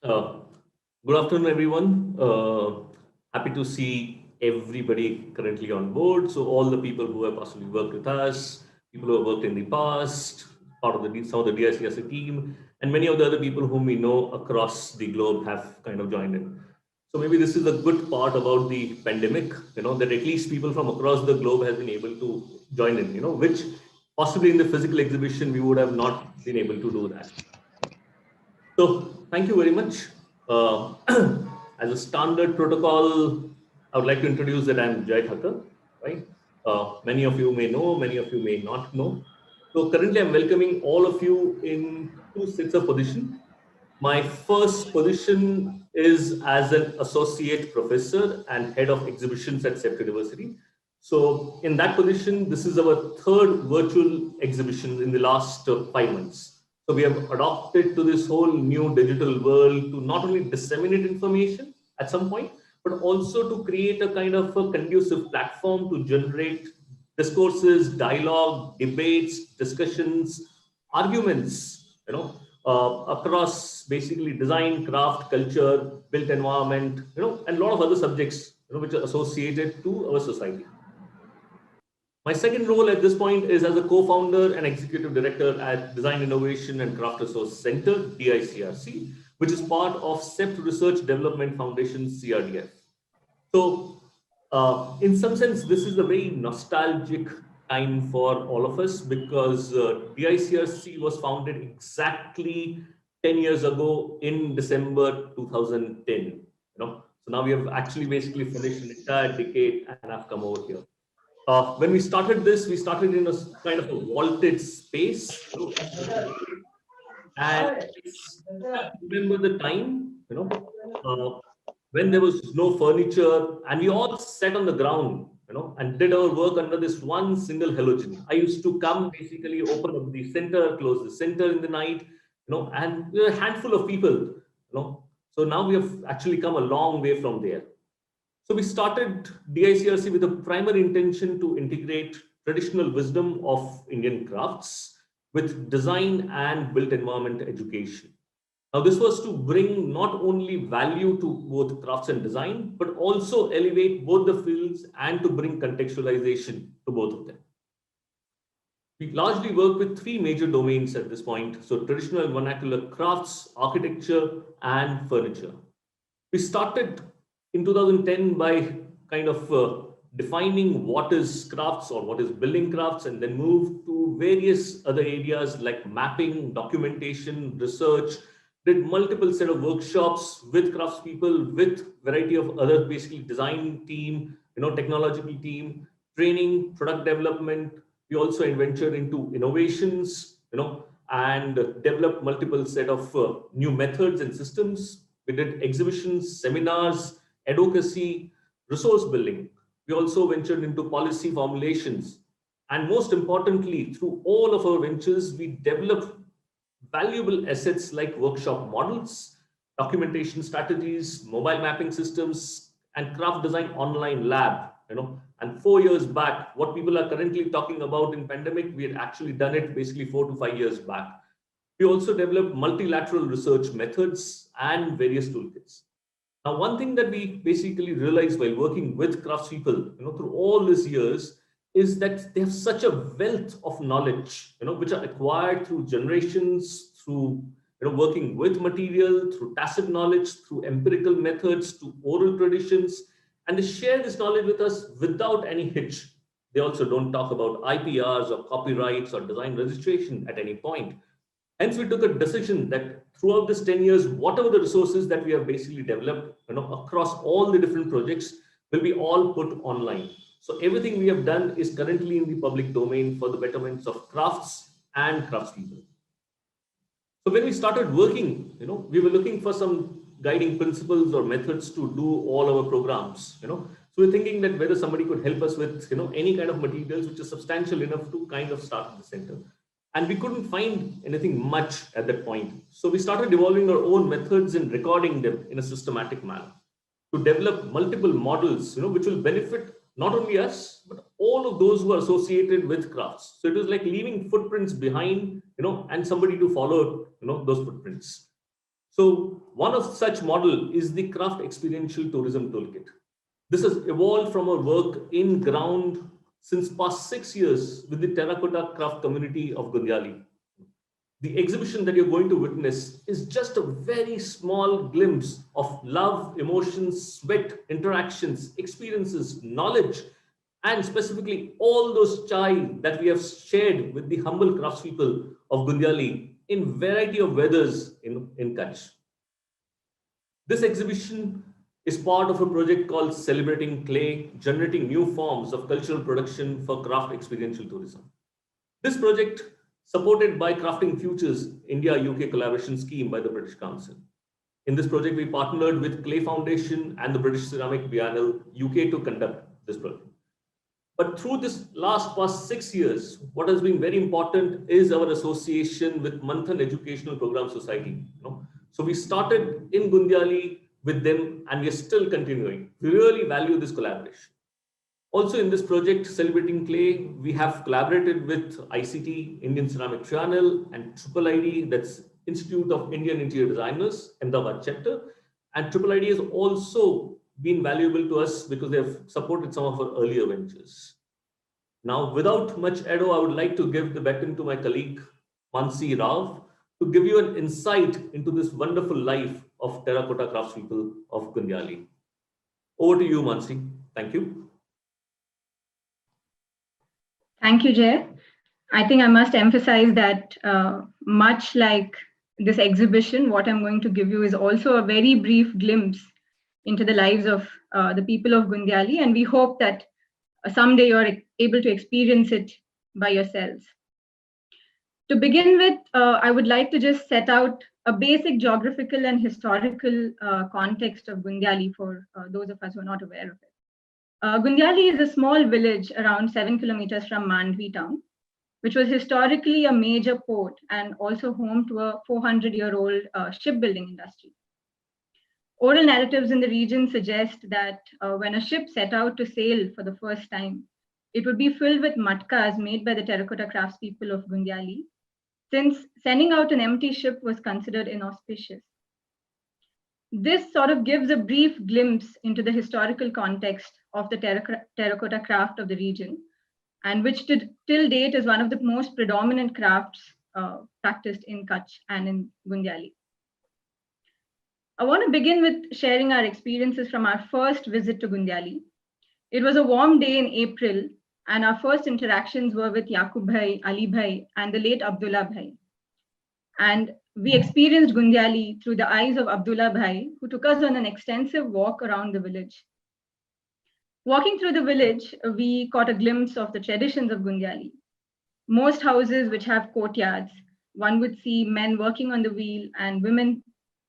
Uh, Good afternoon, everyone. Happy to see everybody currently on board. So all the people who have possibly worked with us, people who have worked in the past, part of some of the DICRC team, and many of the other people whom we know across the globe have kind of joined in. So maybe this is a good part about the pandemic, that at least people from across the globe have been able to join in, which possibly in the physical exhibition we would have not been able to do that. So thank you very much. Uh, as a standard protocol, I would like to introduce that I'm Jai Thakur, right? Many of you may know, many of you may not know. So currently I'm welcoming all of you in two sets of position. My first position is as an associate professor and head of exhibitions at CEPT University. So in that position, this is our third virtual exhibition in the last 5 months. So we have adopted to this whole new digital world to not only disseminate information at some point, but also to create a kind of a conducive platform to generate discourses, dialogue, debates, discussions, arguments, across basically design, craft, culture, built environment, and a lot of other subjects, which are associated to our society. My second role at this point is as a co-founder and executive director at Design Innovation and Craft Resource Center, DICRC, which is part of CEPT Research Development Foundation, CRDF. So in some sense, this is a very nostalgic time for all of us because DICRC was founded exactly 10 years ago in December 2010. So now we have actually basically finished an entire decade and I've come over here. When we started this, we started in a kind of a vaulted space. And remember the time, when there was no furniture and we all sat on the ground, and did our work under this one single halogen. I used to come basically open up the center, close the center in the night, and we were a handful of people, So now we have actually come a long way from there. So we started DICRC with a primary intention to integrate traditional wisdom of Indian crafts with design and built environment education. Now, this was to bring not only value to both crafts and design, but also elevate both the fields and to bring contextualization to both of them. We largely work with three major domains at this point. So traditional and vernacular crafts, architecture, and furniture. We started in 2010 by kind of defining what is crafts or what is building crafts, and then moved to various other areas like mapping, documentation, research, did multiple set of workshops with craftspeople, with variety of other basically design team, technological team, training, product development. We also ventured into innovations, and developed multiple set of new methods and systems. We did exhibitions, seminars, advocacy, resource building. We also ventured into policy formulations. And most importantly, through all of our ventures, we developed valuable assets like workshop models, documentation strategies, mobile mapping systems, and craft design online lab. And 4 years back, what people are currently talking about in pandemic, we had actually done it basically 4 to 5 years back. We also developed multilateral research methods and various toolkits. Now, one thing that we basically realized while working with craftspeople, through all these years, is that they have such a wealth of knowledge, which are acquired through generations, through working with material, through tacit knowledge, through empirical methods, to oral traditions, and they share this knowledge with us without any hitch. They also don't talk about IPRs or copyrights or design registration at any point. Hence, we took a decision that throughout this 10 years, whatever the resources that we have basically developed, across all the different projects will be all put online. So everything we have done is currently in the public domain for the betterments of crafts and craftspeople. So when we started working, we were looking for some guiding principles or methods to do all our programs, So we're thinking that whether somebody could help us with, any kind of materials which is substantial enough to kind of start the center. And we couldn't find anything much at that point. So we started evolving our own methods and recording them in a systematic manner to develop multiple models, which will benefit not only us, but all of those who are associated with crafts. So it was like leaving footprints behind, and somebody to follow, those footprints. So one of such model is the Craft Experiential Tourism Toolkit. This has evolved from our work in ground since past 6 years with the terracotta craft community of Gundiyali. The exhibition that you're going to witness is just a very small glimpse of love, emotions, sweat, interactions, experiences, knowledge, and specifically all those chai that we have shared with the humble craftspeople of Gundiyali in variety of weathers in Kutch. This exhibition is part of a project called Celebrating Clay, generating new forms of cultural production for craft experiential tourism. This project, supported by Crafting Futures India-UK collaboration scheme by the British Council. In this project, we partnered with Clay Foundation and the British Ceramic Biennial UK to conduct this project. But through this past 6 years, what has been very important is our association with Manthan Educational Program Society. So we started in Gundiyali with them, and we are still continuing. We really value this collaboration. Also in this project, Celebrating Clay, we have collaborated with ICT, Indian Ceramic Triennale, and IIID, that's Institute of Indian Interior Designers, Ahmedabad chapter. And IIID has also been valuable to us because they have supported some of our earlier ventures. Now, without much ado, I would like to give the baton to my colleague, Mansi Rao, to give you an insight into this wonderful life of terracotta craftspeople of Gundiyali. Over to you, Mansi. Thank you. Thank you, Jay. I think I must emphasize that much like this exhibition, what I'm going to give you is also a very brief glimpse into the lives of the people of Gundiyali, and we hope that someday you're able to experience it by yourselves. To begin with, I would like to just set out a basic geographical and historical context of Gundiyali for those of us who are not aware of it. Gundiyali is a small village around 7 kilometers from Mandvi town, which was historically a major port and also home to a 400-year-old shipbuilding industry. Oral narratives in the region suggest that when a ship set out to sail for the first time, it would be filled with matkas made by the terracotta craftspeople of Gundiyali, since sending out an empty ship was considered inauspicious. This sort of gives a brief glimpse into the historical context of the terracotta craft of the region, and which till date is one of the most predominant crafts practiced in Kutch and in Gundiyali. I want to begin with sharing our experiences from our first visit to Gundiyali. It was a warm day in April, and our first interactions were with Yaqub Bhai, Ali Bhai, and the late Abdullah Bhai. And we experienced Gundiyali through the eyes of Abdullah Bhai, who took us on an extensive walk around the village. Walking through the village, we caught a glimpse of the traditions of Gundiyali. Most houses which have courtyards, one would see men working on the wheel and women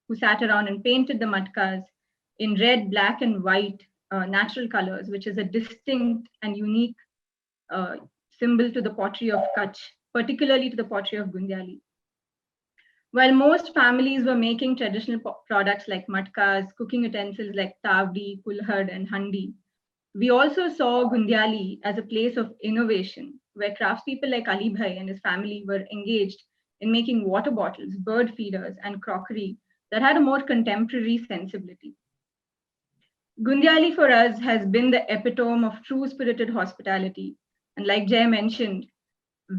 who sat around and painted the matkas in red, black, and white natural colors, which is a distinct and unique symbol to the pottery of Kutch, particularly to the pottery of Gundiyali. While most families were making traditional products like matkas, cooking utensils like tavdi, kulhad, and handi, we also saw Gundiyali as a place of innovation, where craftspeople like Ali Bhai and his family were engaged in making water bottles, bird feeders, and crockery that had a more contemporary sensibility. Gundiyali for us has been the epitome of true spirited hospitality. And like Jay mentioned,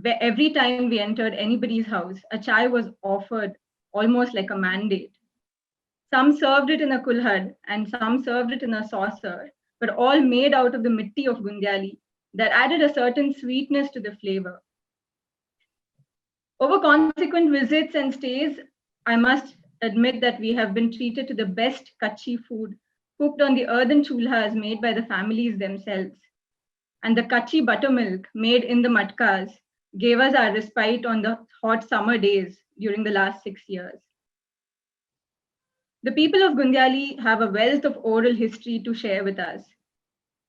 every time we entered anybody's house, a chai was offered almost like a mandate. Some served it in a kulhad and some served it in a saucer, but all made out of the mitti of Gundiyali that added a certain sweetness to the flavor. Over consequent visits and stays, I must admit that we have been treated to the best Kutchi food cooked on the earthen chulhas made by the families themselves. And the Kutchi buttermilk made in the matkas gave us our respite on the hot summer days during the last 6 years. The people of Gundiyali have a wealth of oral history to share with us.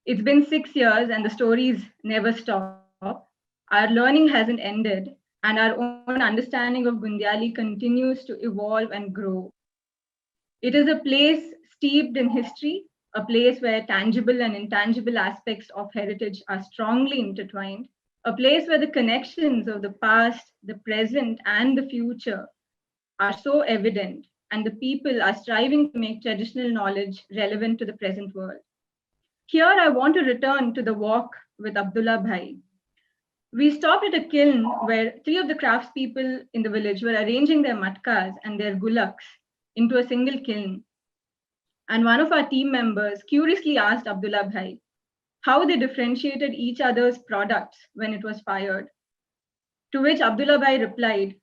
It's been 6 years and the stories never stop. Our learning hasn't ended, and our own understanding of Gundiyali continues to evolve and grow. It is a place steeped in history, a place where tangible and intangible aspects of heritage are strongly intertwined, a place where the connections of the past, the present, and the future are so evident and the people are striving to make traditional knowledge relevant to the present world. Here, I want to return to the walk with Abdullah Bhai. We stopped at a kiln where 3 of the craftspeople in the village were arranging their matkas and their gulaks into a single kiln. And one of our team members curiously asked Abdullah Bhai how they differentiated each other's products when it was fired. To which Abdullah Bhai replied,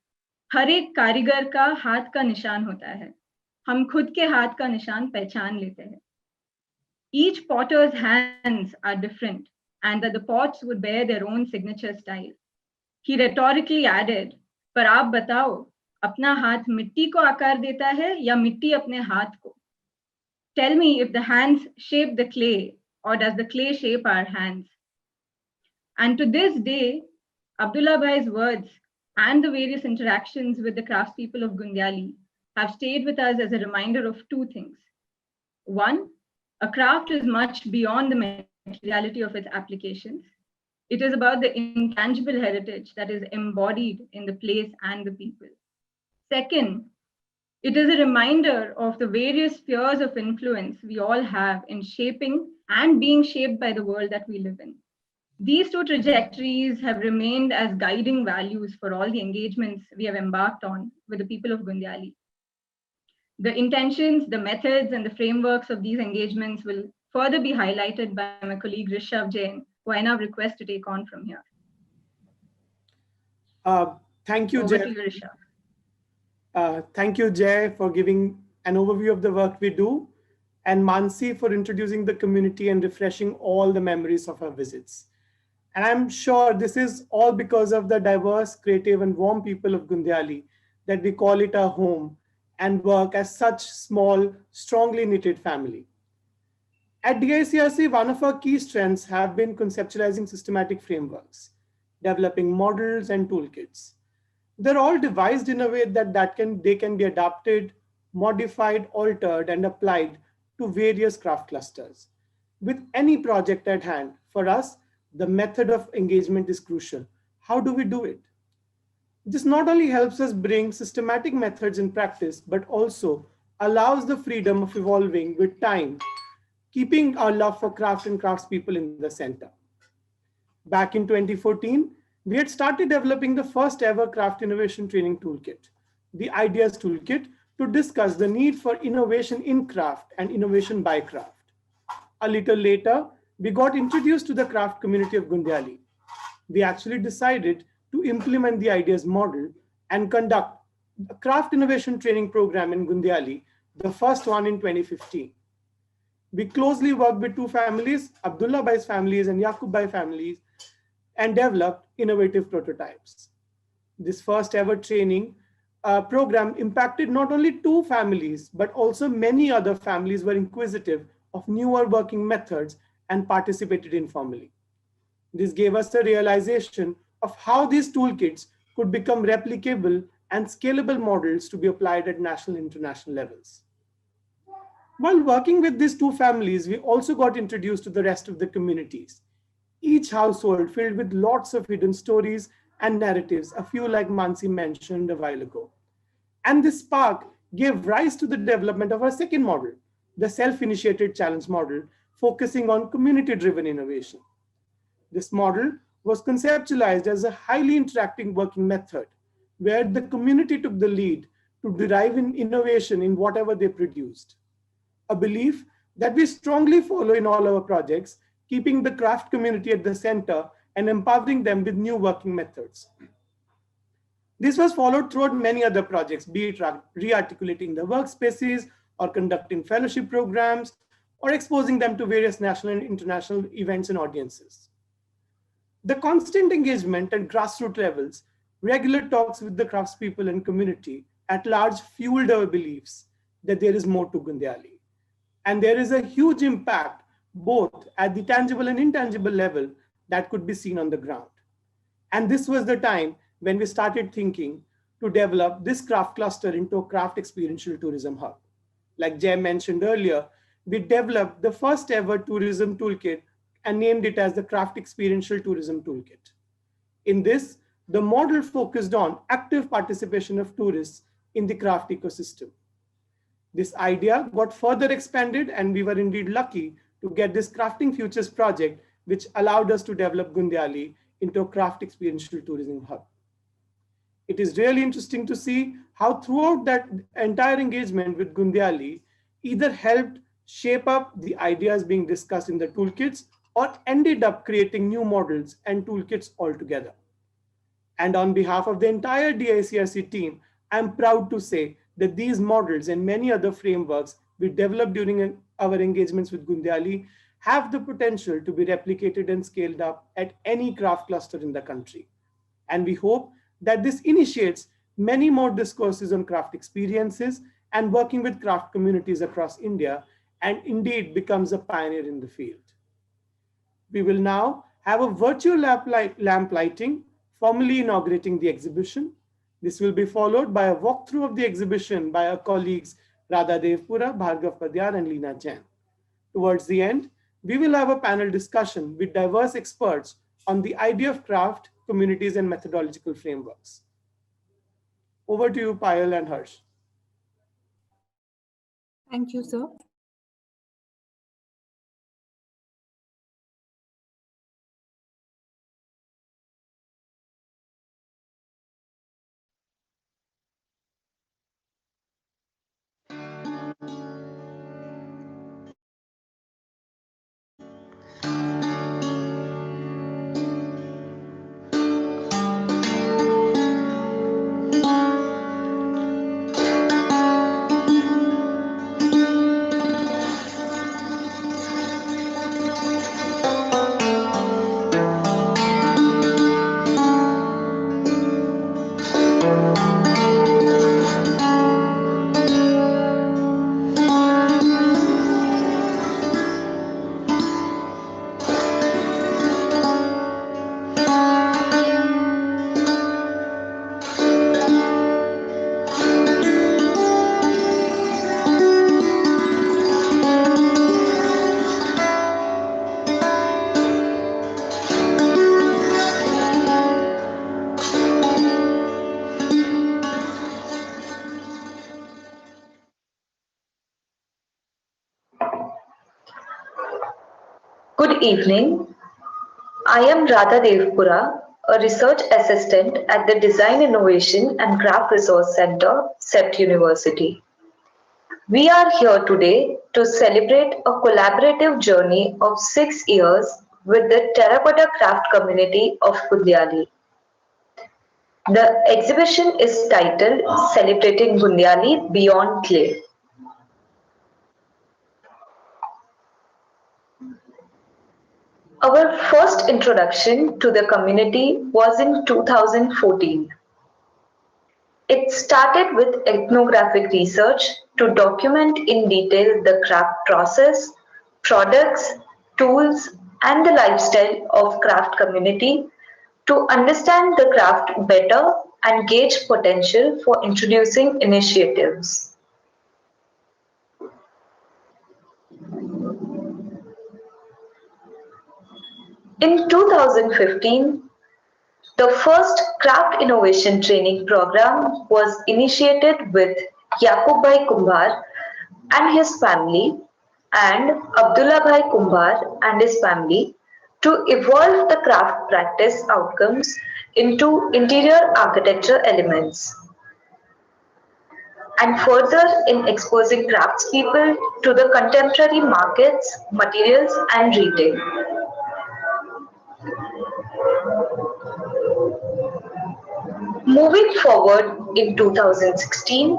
हर एक कारीगर का हाथ का निशान होता है. हम खुद के हाथ का निशान पहचान लेते हैं. Each potter's hands are different, and that the pots would bear their own signature style. He rhetorically added, पर आप बताओ, अपना हाथ मिट्टी को आकार देता है या मिट्टी अपने हाथ को? Tell me if the hands shape the clay, or does the clay shape our hands? And to this day, Abdullah Bhai's words and the various interactions with the craftspeople of Gundiyali have stayed with us as a reminder of 2 things. One, a craft is much beyond the materiality of its applications. It is about the intangible heritage that is embodied in the place and the people. Second, it is a reminder of the various spheres of influence we all have in shaping and being shaped by the world that we live in. These 2 trajectories have remained as guiding values for all the engagements we have embarked on with the people of Gundiyali. The intentions, the methods, and the frameworks of these engagements will further be highlighted by my colleague Rishabh Jain, who I now request to take on from here. Thank you, Over Jay. to you, Rishabh. Thank you, Jay, for giving an overview of the work we do, and Mansi for introducing the community and refreshing all the memories of our visits. And I'm sure this is all because of the diverse, creative, and warm people of Gundiyali that we call it our home and work as such small, strongly knitted family. At DICRC, one of our key strengths have been conceptualizing systematic frameworks, developing models and toolkits. They're all devised in a way that they can be adapted, modified, altered, and applied to various craft clusters. With any project at hand, for us, the method of engagement is crucial. How do we do it? This not only helps us bring systematic methods in practice, but also allows the freedom of evolving with time, keeping our love for craft and craftspeople in the center. Back in 2014, we had started developing the first ever craft innovation training toolkit, the Ideas Toolkit, to discuss the need for innovation in craft and innovation by craft. A little later, we got introduced to the craft community of Gundiyali. We actually decided to implement the ideas model and conduct a craft innovation training program in Gundiyali, the first one in 2015. We closely worked with 2 families, Abdullah Bhai's families and Yaqub Bhai families, and developed innovative prototypes. This first ever training program impacted not only 2 families, but also many other families were inquisitive of newer working methods and participated informally. This gave us a realization of how these toolkits could become replicable and scalable models to be applied at national and international levels. While working with these 2 families, we also got introduced to the rest of the communities. Each household filled with lots of hidden stories and narratives, a few like Mansi mentioned a while ago. And this spark gave rise to the development of our second model, the self-initiated challenge model, focusing on community-driven innovation. This model was conceptualized as a highly interacting working method, where the community took the lead to derive innovation in whatever they produced. A belief that we strongly follow in all our projects, keeping the craft community at the center and empowering them with new working methods. This was followed throughout many other projects, be it re-articulating the workspaces or conducting fellowship programs or exposing them to various national and international events and audiences. The constant engagement at grassroots levels, regular talks with the craftspeople and community at large fueled our beliefs that there is more to Gundiyali. And there is a huge impact both at the tangible and intangible level that could be seen on the ground. And this was the time when we started thinking to develop this craft cluster into a craft experiential tourism hub. Like Jay mentioned earlier, we developed the first ever tourism toolkit and named it as the Craft Experiential Tourism Toolkit. In this, the model focused on active participation of tourists in the craft ecosystem. This idea got further expanded, and we were indeed lucky to get this Crafting Futures project, which allowed us to develop Gundiyali into a craft experiential tourism hub. It is really interesting to see how throughout that entire engagement with Gundiyali either helped shape up the ideas being discussed in the toolkits or ended up creating new models and toolkits altogether. And on behalf of the entire DICRC team, I'm proud to say that these models and many other frameworks we developed during our engagements with Gundiyali have the potential to be replicated and scaled up at any craft cluster in the country. And we hope that this initiates many more discourses on craft experiences and working with craft communities across India, and indeed becomes a pioneer in the field. We will now have a virtual lamp lighting, formally inaugurating the exhibition. This will be followed by a walkthrough of the exhibition by our colleagues Radha Devpura, Bhargav Padyar, and Leena Jain. Towards the end, we will have a panel discussion with diverse experts on the idea of craft, communities, and methodological frameworks. Over to you, Payal and Harsh. Thank you, sir. Good evening. I am Radha Devpura, a research assistant at the Design Innovation and Craft Resource Center, CEPT University. We are here today to celebrate a collaborative journey of 6 years with the terracotta craft community of Gundiyali. The exhibition is titled Celebrating Gundiyali Beyond Clay. Our first introduction to the community was in 2014. It started with ethnographic research to document in detail the craft process, products, tools, and the lifestyle of craft community to understand the craft better and gauge potential for introducing initiatives. In 2015, the first craft innovation training program was initiated with Yakubhai Kumbhar and his family and Abdullahbhai Kumbhar and his family to evolve the craft practice outcomes into interior architecture elements, and further in exposing craftspeople to the contemporary markets, materials, and retail. Moving forward in 2016,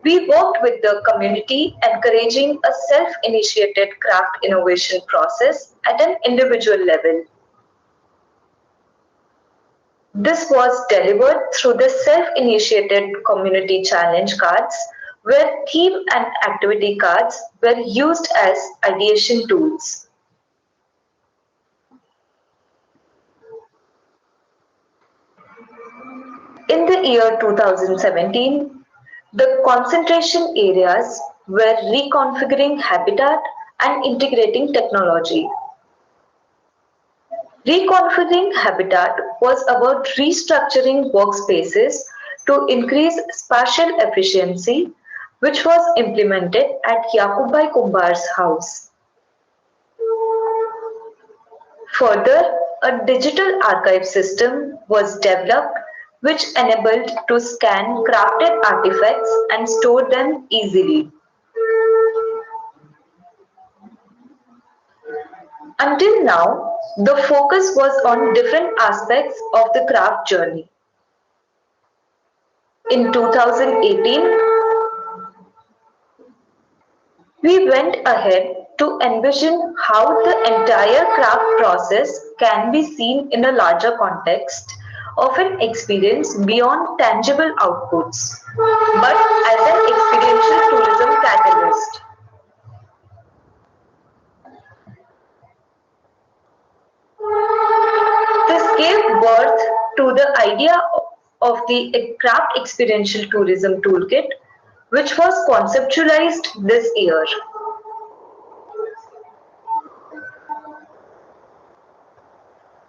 we worked with the community encouraging a self-initiated craft innovation process at an individual level. This was delivered through the self-initiated community challenge cards, where theme and activity cards were used as ideation tools. In the year 2017, the concentration areas were reconfiguring habitat and integrating technology. Reconfiguring habitat was about restructuring workspaces to increase spatial efficiency, which was implemented at Yakubbai Kumbar's house. Further, a digital archive system was developed which enabled to scan crafted artifacts and store them easily. Until now, the focus was on different aspects of the craft journey. In 2018, we went ahead to envision how the entire craft process can be seen in a larger context of an experience beyond tangible outputs, but as an experiential tourism catalyst. This gave birth to the idea of the Craft Experiential Tourism Toolkit, which was conceptualized this year.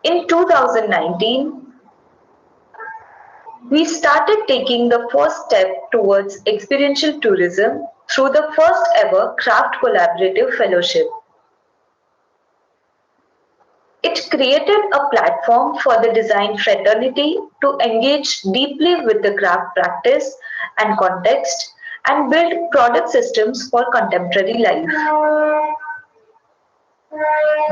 In 2019, we started taking the first step towards experiential tourism through the first ever Craft Collaborative Fellowship. It created a platform for the design fraternity to engage deeply with the craft practice and context and build product systems for contemporary life.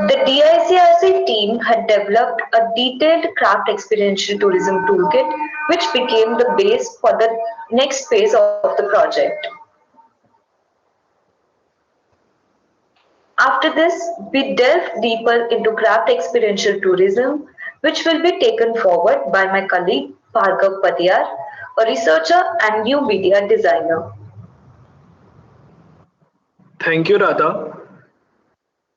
The DICRC team had developed a detailed craft experiential tourism toolkit, which became the base for the next phase of the project. After this, we delved deeper into craft experiential tourism, which will be taken forward by my colleague Bhargav Padiyar, a researcher and new media designer. Thank you, Radha.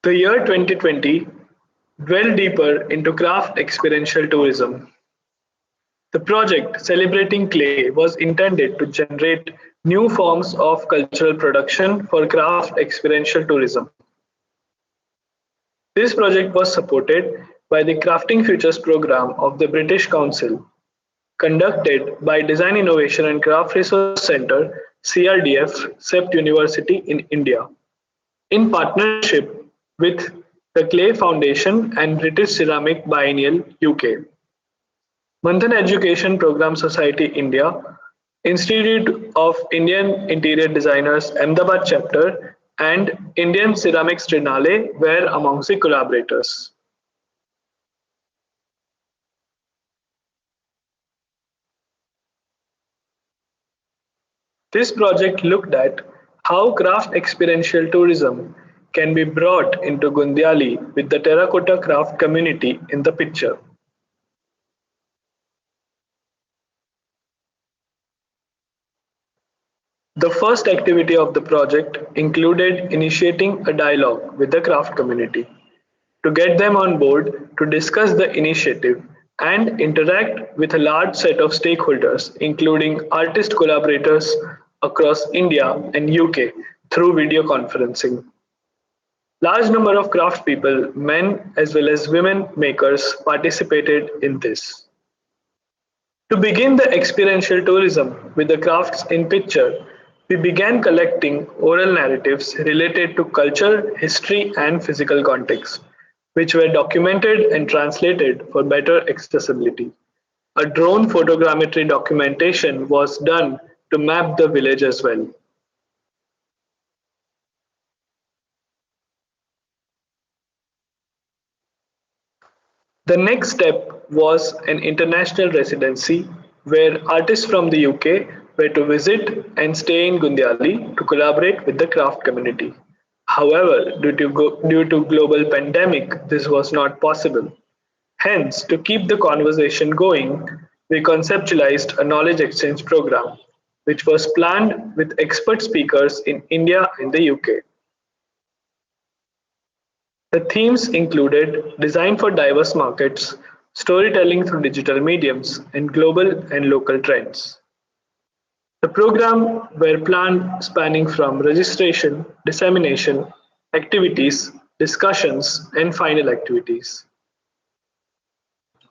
The year 2020 dwelled deeper into craft experiential tourism. The project Celebrating Clay was intended to generate new forms of cultural production for craft experiential tourism. This project was supported by the Crafting Futures program of the British Council, conducted by Design Innovation and Craft Resource Centre, CRDF, CEPT University in India, in partnership with the Clay Foundation and British Ceramic Biennial, UK. Manthan Education Program Society India, Institute of Indian Interior Designers Ahmedabad Chapter, and Indian Ceramics Triennale were amongst the collaborators. This project looked at how craft experiential tourism can be brought into Gundiyali with the terracotta craft community in the picture. The first activity of the project included initiating a dialogue with the craft community to get them on board to discuss the initiative and interact with a large set of stakeholders, including artist collaborators across India and UK through video conferencing. Large number of craft people, men as well as women makers, participated in this. To begin the experiential tourism with the crafts in picture, we began collecting oral narratives related to culture, history, and physical context, which were documented and translated for better accessibility. A drone photogrammetry documentation was done to map the village as well. The next step was an international residency where artists from the UK were to visit and stay in Gundiyali to collaborate with the craft community. However, due to global pandemic, this was not possible. Hence, to keep the conversation going, we conceptualized a knowledge exchange program, which was planned with expert speakers in India and the UK. The themes included design for diverse markets, storytelling through digital mediums, and global and local trends. The program were planned spanning from registration, dissemination, activities, discussions, and final activities.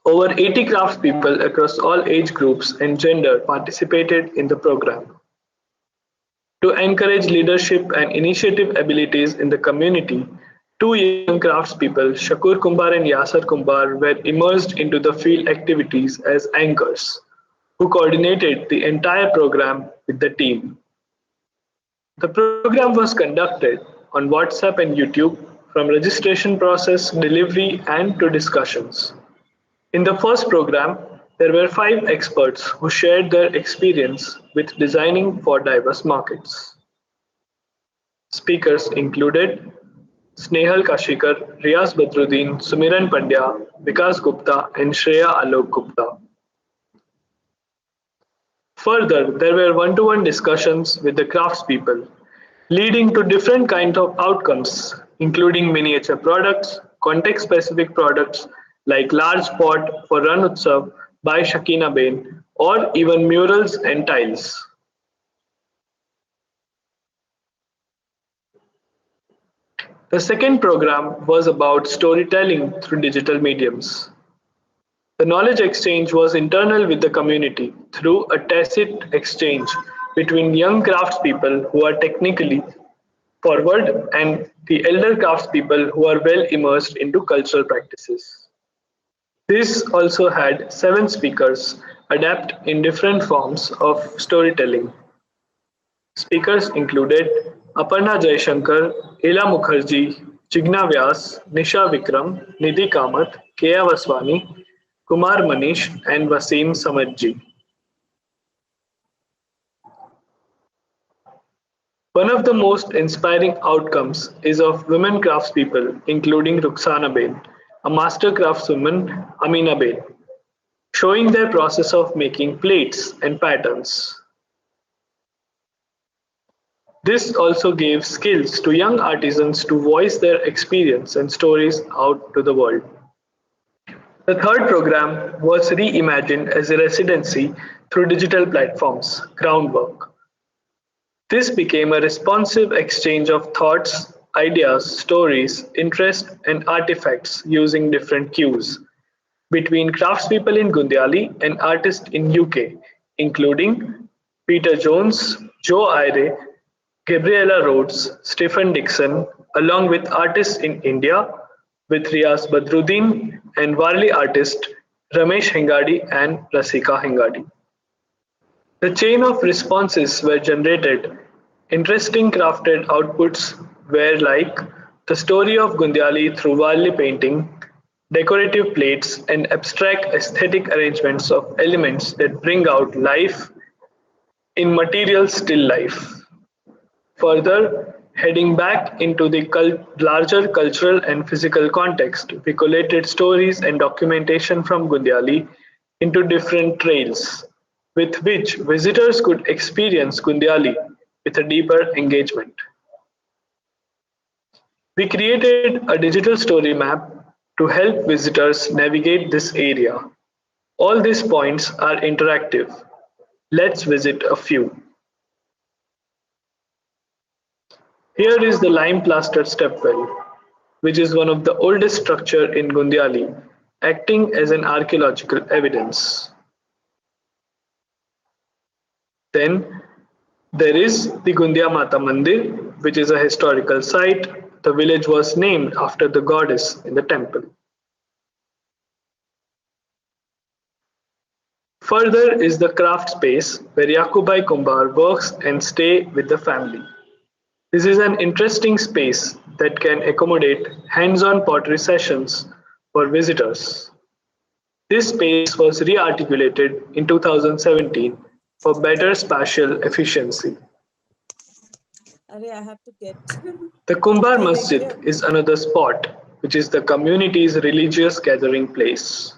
Over 80 craftspeople across all age groups and gender participated in the program. To encourage leadership and initiative abilities in the community, two young craftspeople, Shakur Kumbar and Yasser Kumbar, were immersed into the field activities as anchors, who coordinated the entire program with the team. The program was conducted on WhatsApp and YouTube, from registration process, delivery, and to discussions. In the first program, there were 5 experts who shared their experience with designing for diverse markets. Speakers included Snehal Kashikar, Riaz Badruddin, Sumiran Pandya, Vikas Gupta, and Shreya Alok Gupta. Further, there were one-to-one discussions with the craftspeople, leading to different kinds of outcomes, including miniature products, context-specific products like large pot for Ran Utsav by Shakina Bain, or even murals and tiles. The second program was about storytelling through digital mediums. The knowledge exchange was internal with the community through a tacit exchange between young craftspeople who are technically forward and the elder craftspeople who are well immersed into cultural practices. This also had 7 speakers adapt in different forms of storytelling. Speakers included Aparna Jaishankar, Ela Mukherjee, Jigna Vyas, Nisha Vikram, Nidhi Kamath, Kea Vaswani, Kumar Manish, and Wasim Samadji. One of the most inspiring outcomes is of women craftspeople, including Ruxana Bain, a master craftswoman, Amina Bain, showing their process of making plates and patterns. This also gave skills to young artisans to voice their experience and stories out to the world. The third program was reimagined as a residency through digital platforms, Groundwork. This became a responsive exchange of thoughts, ideas, stories, interests, and artifacts using different cues between craftspeople in Gundiyali and artists in UK, including Peter Jones, Joe Ire, Gabriella Rhodes, Stephen Dixon, along with artists in India, with Riaz Badruddin and Warli artist Ramesh Hengadi and Rasika Hengadi. The chain of responses were generated. Interesting crafted outputs were like the story of Gundiyali through Warli painting, decorative plates, and abstract aesthetic arrangements of elements that bring out life in material still life. Further, heading back into the larger cultural and physical context, we collated stories and documentation from Gundiyali into different trails, with which visitors could experience Gundiyali with a deeper engagement. We created a digital story map to help visitors navigate this area. All these points are interactive. Let's visit a few. Here is the lime plastered stepwell, which is one of the oldest structures in Gundiyali, acting as an archaeological evidence. Then there is the Gundiya Mata Mandir, which is a historical site. The village was named after the goddess in the temple. Further is the craft space where Yakubai Kumbar works and stays with the family. This is an interesting space that can accommodate hands-on pottery sessions for visitors. This space was re-articulated in 2017 for better spatial efficiency. I have to get. The Kumbar Masjid is another spot, which is the community's religious gathering place.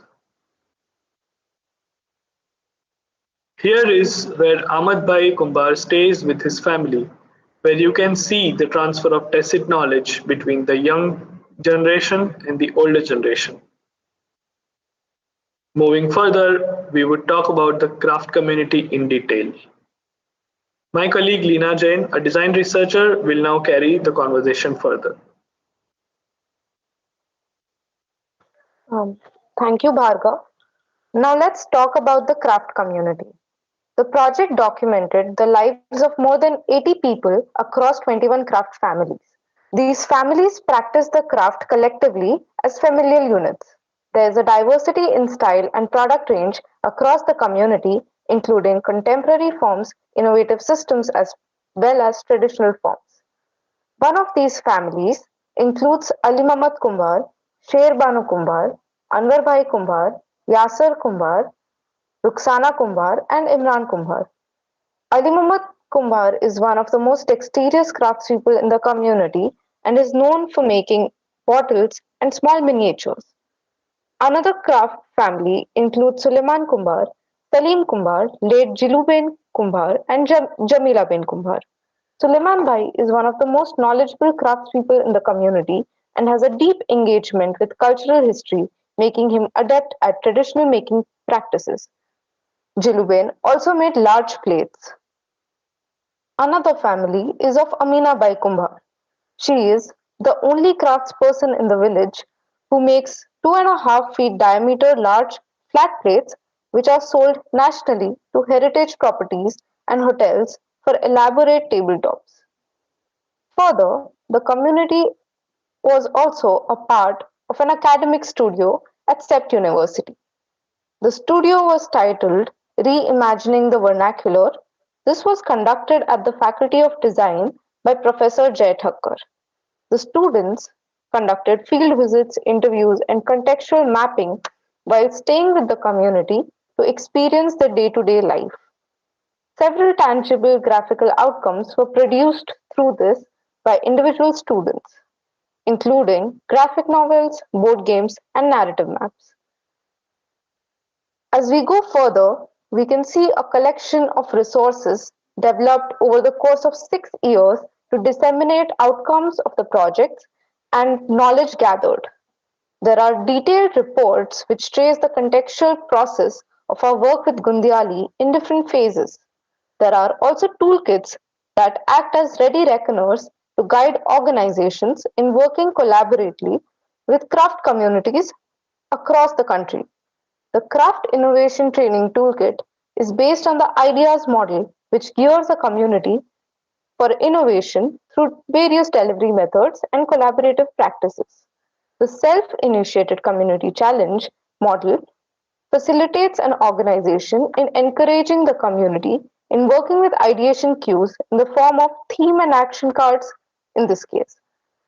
Here is where Ahmad Bhai Kumbar stays with his family, where you can see the transfer of tacit knowledge between the young generation and the older generation. Moving further, we would talk about the craft community in detail. My colleague Leena Jain, a design researcher, will now carry the conversation further. Thank you, Bhargav. Now let's talk about the craft community. The project documented the lives of more than 80 people across 21 craft families. These families practice the craft collectively as familial units. There is a diversity in style and product range across the community, including contemporary forms, innovative systems, as well as traditional forms. One of these families includes Ali Mamad Kumbar, Sher Banu Kumbar, Anwar Bhai Kumbar, Yasser Kumbar, Ruxana Kumbar, and Imran Kumbar. Ali Muhammad Kumbar is one of the most dexterous craftspeople in the community and is known for making bottles and small miniatures. Another craft family includes Suleiman Kumbar, Salim Kumbar, late Jiluben Kumbar, and Jamila Ben Kumbar. Suleiman Bhai is one of the most knowledgeable craftspeople in the community and has a deep engagement with cultural history, making him adept at traditional making practices. Jiluben also made large plates. Another family is of Amina Bai Kumbhar. She is the only craftsperson in the village who makes 2.5 feet diameter large flat plates which are sold nationally to heritage properties and hotels for elaborate tabletops. Further, the community was also a part of an academic studio at CEPT University. The studio was titled Reimagining the Vernacular. This was conducted at the Faculty of Design by Professor Jay Thakkar. The students conducted field visits, interviews, and contextual mapping while staying with the community to experience the day-to-day life. Several tangible graphical outcomes were produced through this by individual students, including graphic novels, board games, and narrative maps. As we go further, we can see a collection of resources developed over the course of 6 years to disseminate outcomes of the projects and knowledge gathered. There are detailed reports which trace the contextual process of our work with Gundiyali in different phases. There are also toolkits that act as ready reckoners to guide organizations in working collaboratively with craft communities across the country. The Craft Innovation Training Toolkit is based on the IDEAS model, which gears a community for innovation through various delivery methods and collaborative practices. The Self-Initiated Community Challenge model facilitates an organization in encouraging the community in working with ideation cues in the form of theme and action cards, in this case,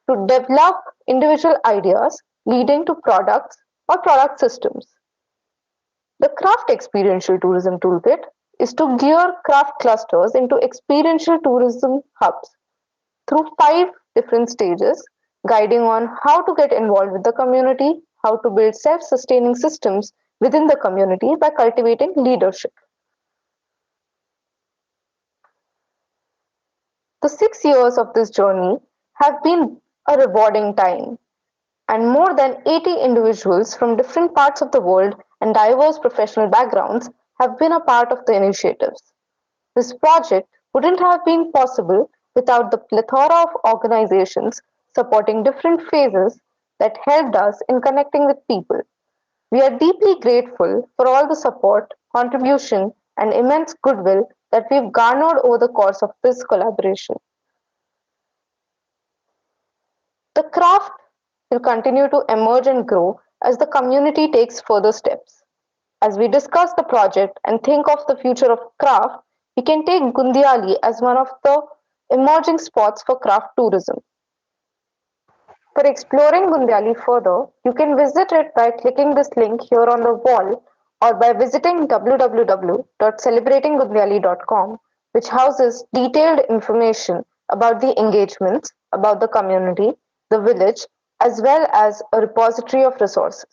to develop individual ideas leading to products or product systems. The Craft Experiential Tourism Toolkit is to gear craft clusters into experiential tourism hubs through 5 different stages, guiding on how to get involved with the community, how to build self-sustaining systems within the community by cultivating leadership. The 6 years of this journey have been a rewarding time, and more than 80 individuals from different parts of the world and diverse professional backgrounds have been a part of the initiatives. This project wouldn't have been possible without the plethora of organizations supporting different phases that helped us in connecting with people. We are deeply grateful for all the support, contribution, and immense goodwill that we've garnered over the course of this collaboration. The craft will continue to emerge and grow as the community takes further steps. As we discuss the project and think of the future of craft, we can take Gundiyali as one of the emerging spots for craft tourism. For exploring Gundiyali further, you can visit it by clicking this link here on the wall or by visiting www.celebratinggundiyali.com, which houses detailed information about the engagements, about the community, the village, as well as a repository of resources.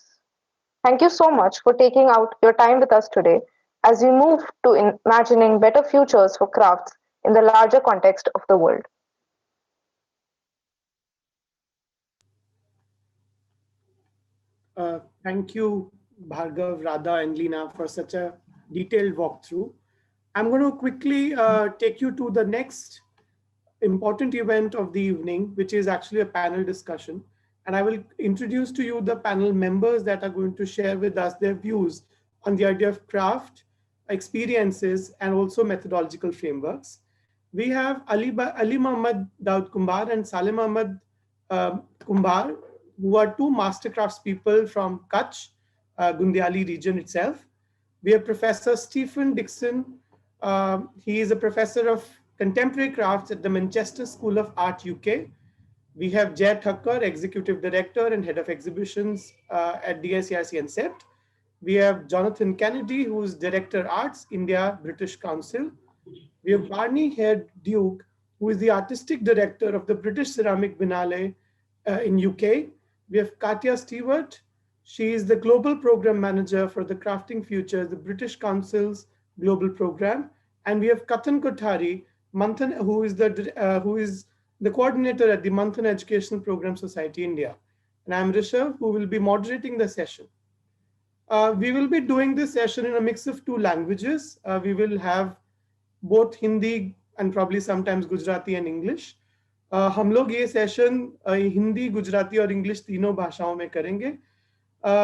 Thank you so much for taking out your time with us today as we move to imagining better futures for crafts in the larger context of the world. Thank you, Bhargav, Radha, and Leena for such a detailed walkthrough. I'm going to quickly take you to the next important event of the evening, which is actually a panel discussion. And I will introduce to you the panel members that are going to share with us their views on the idea of craft, experiences, and also methodological frameworks. We have Ali Muhammad Daud Kumbar and Salim Ahmad Kumbar, who are two master craftspeople from Kutch, Gundiyali region itself. We have Professor Stephen Dixon. He is a professor of contemporary crafts at the Manchester School of Art, UK. We have Jay Thakkar, Executive Director and Head of Exhibitions at DICRC and CEPT. We have Jonathan Kennedy, who is Director Arts, India, British Council. We have Barney Head Duke, who is the Artistic Director of the British Ceramic Biennale in UK. We have Katya Stewart. She is the Global Program Manager for the Crafting Future, the British Council's Global Program. And we have Katan Kothari, Manthan, who is the coordinator at the Manthan Educational Program Society, India. And I'm Rishabh, who will be moderating the session. We will be doing this session in a mix of two languages. We will have both Hindi and probably sometimes Gujarati and English. हम लोग ये session Hindi, Gujarati और English तीनों भाषाओं में करेंगे.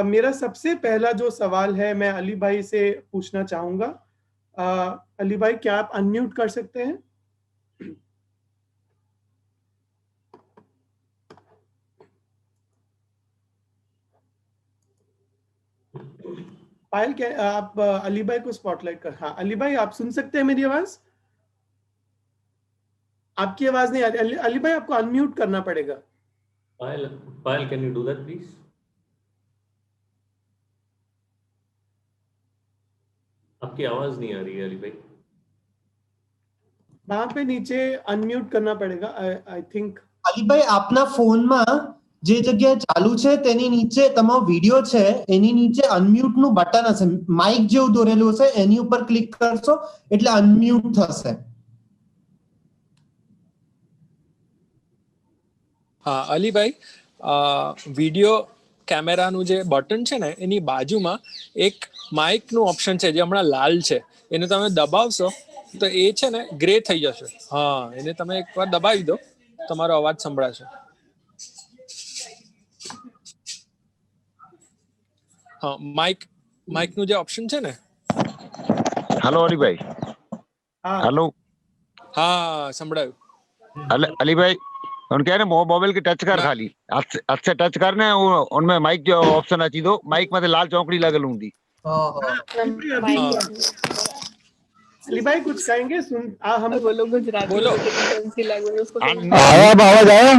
मेरा सबसे पहला जो सवाल है मैं अली भाई से पूछना चाहूँगा. अली भाई, क्या आप अनम्यूट कर सकते हैं? पायल, क्या आप अली भाई को स्पॉटलाइट कर? हाँ, अली भाई आप सुन सकते हैं मेरी आवाज? आपकी आवाज नहीं आ रही. अली भाई, आपको अनम्यूट करना पड़ेगा. पायल, can you do that please? आपकी आवाज नहीं आ रही है अली भाई. वहां पे नीचे अनम्यूट करना पड़ेगा, आई थिंक. अली भाई, आपना फोन में જે જગ્યાએ ચાલુ છે તેની નીચે તમારો વિડિયો છે, એની નીચે અનમ્યુટ નું બટન હશે, માઇક જેવું દોરેલું હશે, એની ઉપર ક્લિક કરશો એટલે અનમ્યુટ થશે. હા અલીભાઈ, વિડિયો કેમેરાનું જે બટન છે ને એની બાજુમાં એક માઇકનું ઓપ્શન છે જે હમણાં લાલ છે, એને તમે દબાવશો તો એ છે ને ગ્રે થઈ જશે. હા, એને તમે એકવાર દબાવી દો, તમારો અવાજ સંભળાશે. હા, માઇકનું જે ઓપ્શન છે ને. हेलो अली भाई. हेलो. હા, સંભળાયું. अली भाई, उनके है ना मोबाइल की टच कर, खाली हाथ से टच करने, उनमें माइक जो ऑप्शन अच्छी दो, माइक में लाल चौकड़ी लगल होंगी. अली भाई कुछ कहेंगे? सुन हम बोलो गुजराती, बोलो. कौन सी लैंग्वेज उसको आवाज आया?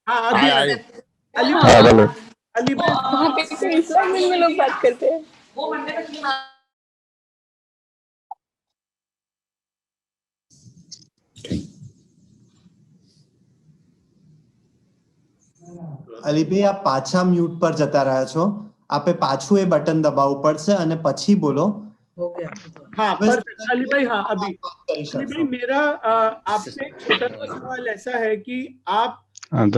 हाँ, अभी आया. अली भाई, अली भाई वहाँ पे इस लैंग्वेज में लोग बात करते हैं. અલી ભાઈ, આપ પાછા મ્યુટ પર જતા રહ્યા છો. આપે પાછું એ બટન દબાવવું પડશે અને પછી બોલો. हाँ, अली भाई, हाँ अभी. अली भाई, मेरा आपसे एक छोटा सा सवाल ऐसा है कि आप अली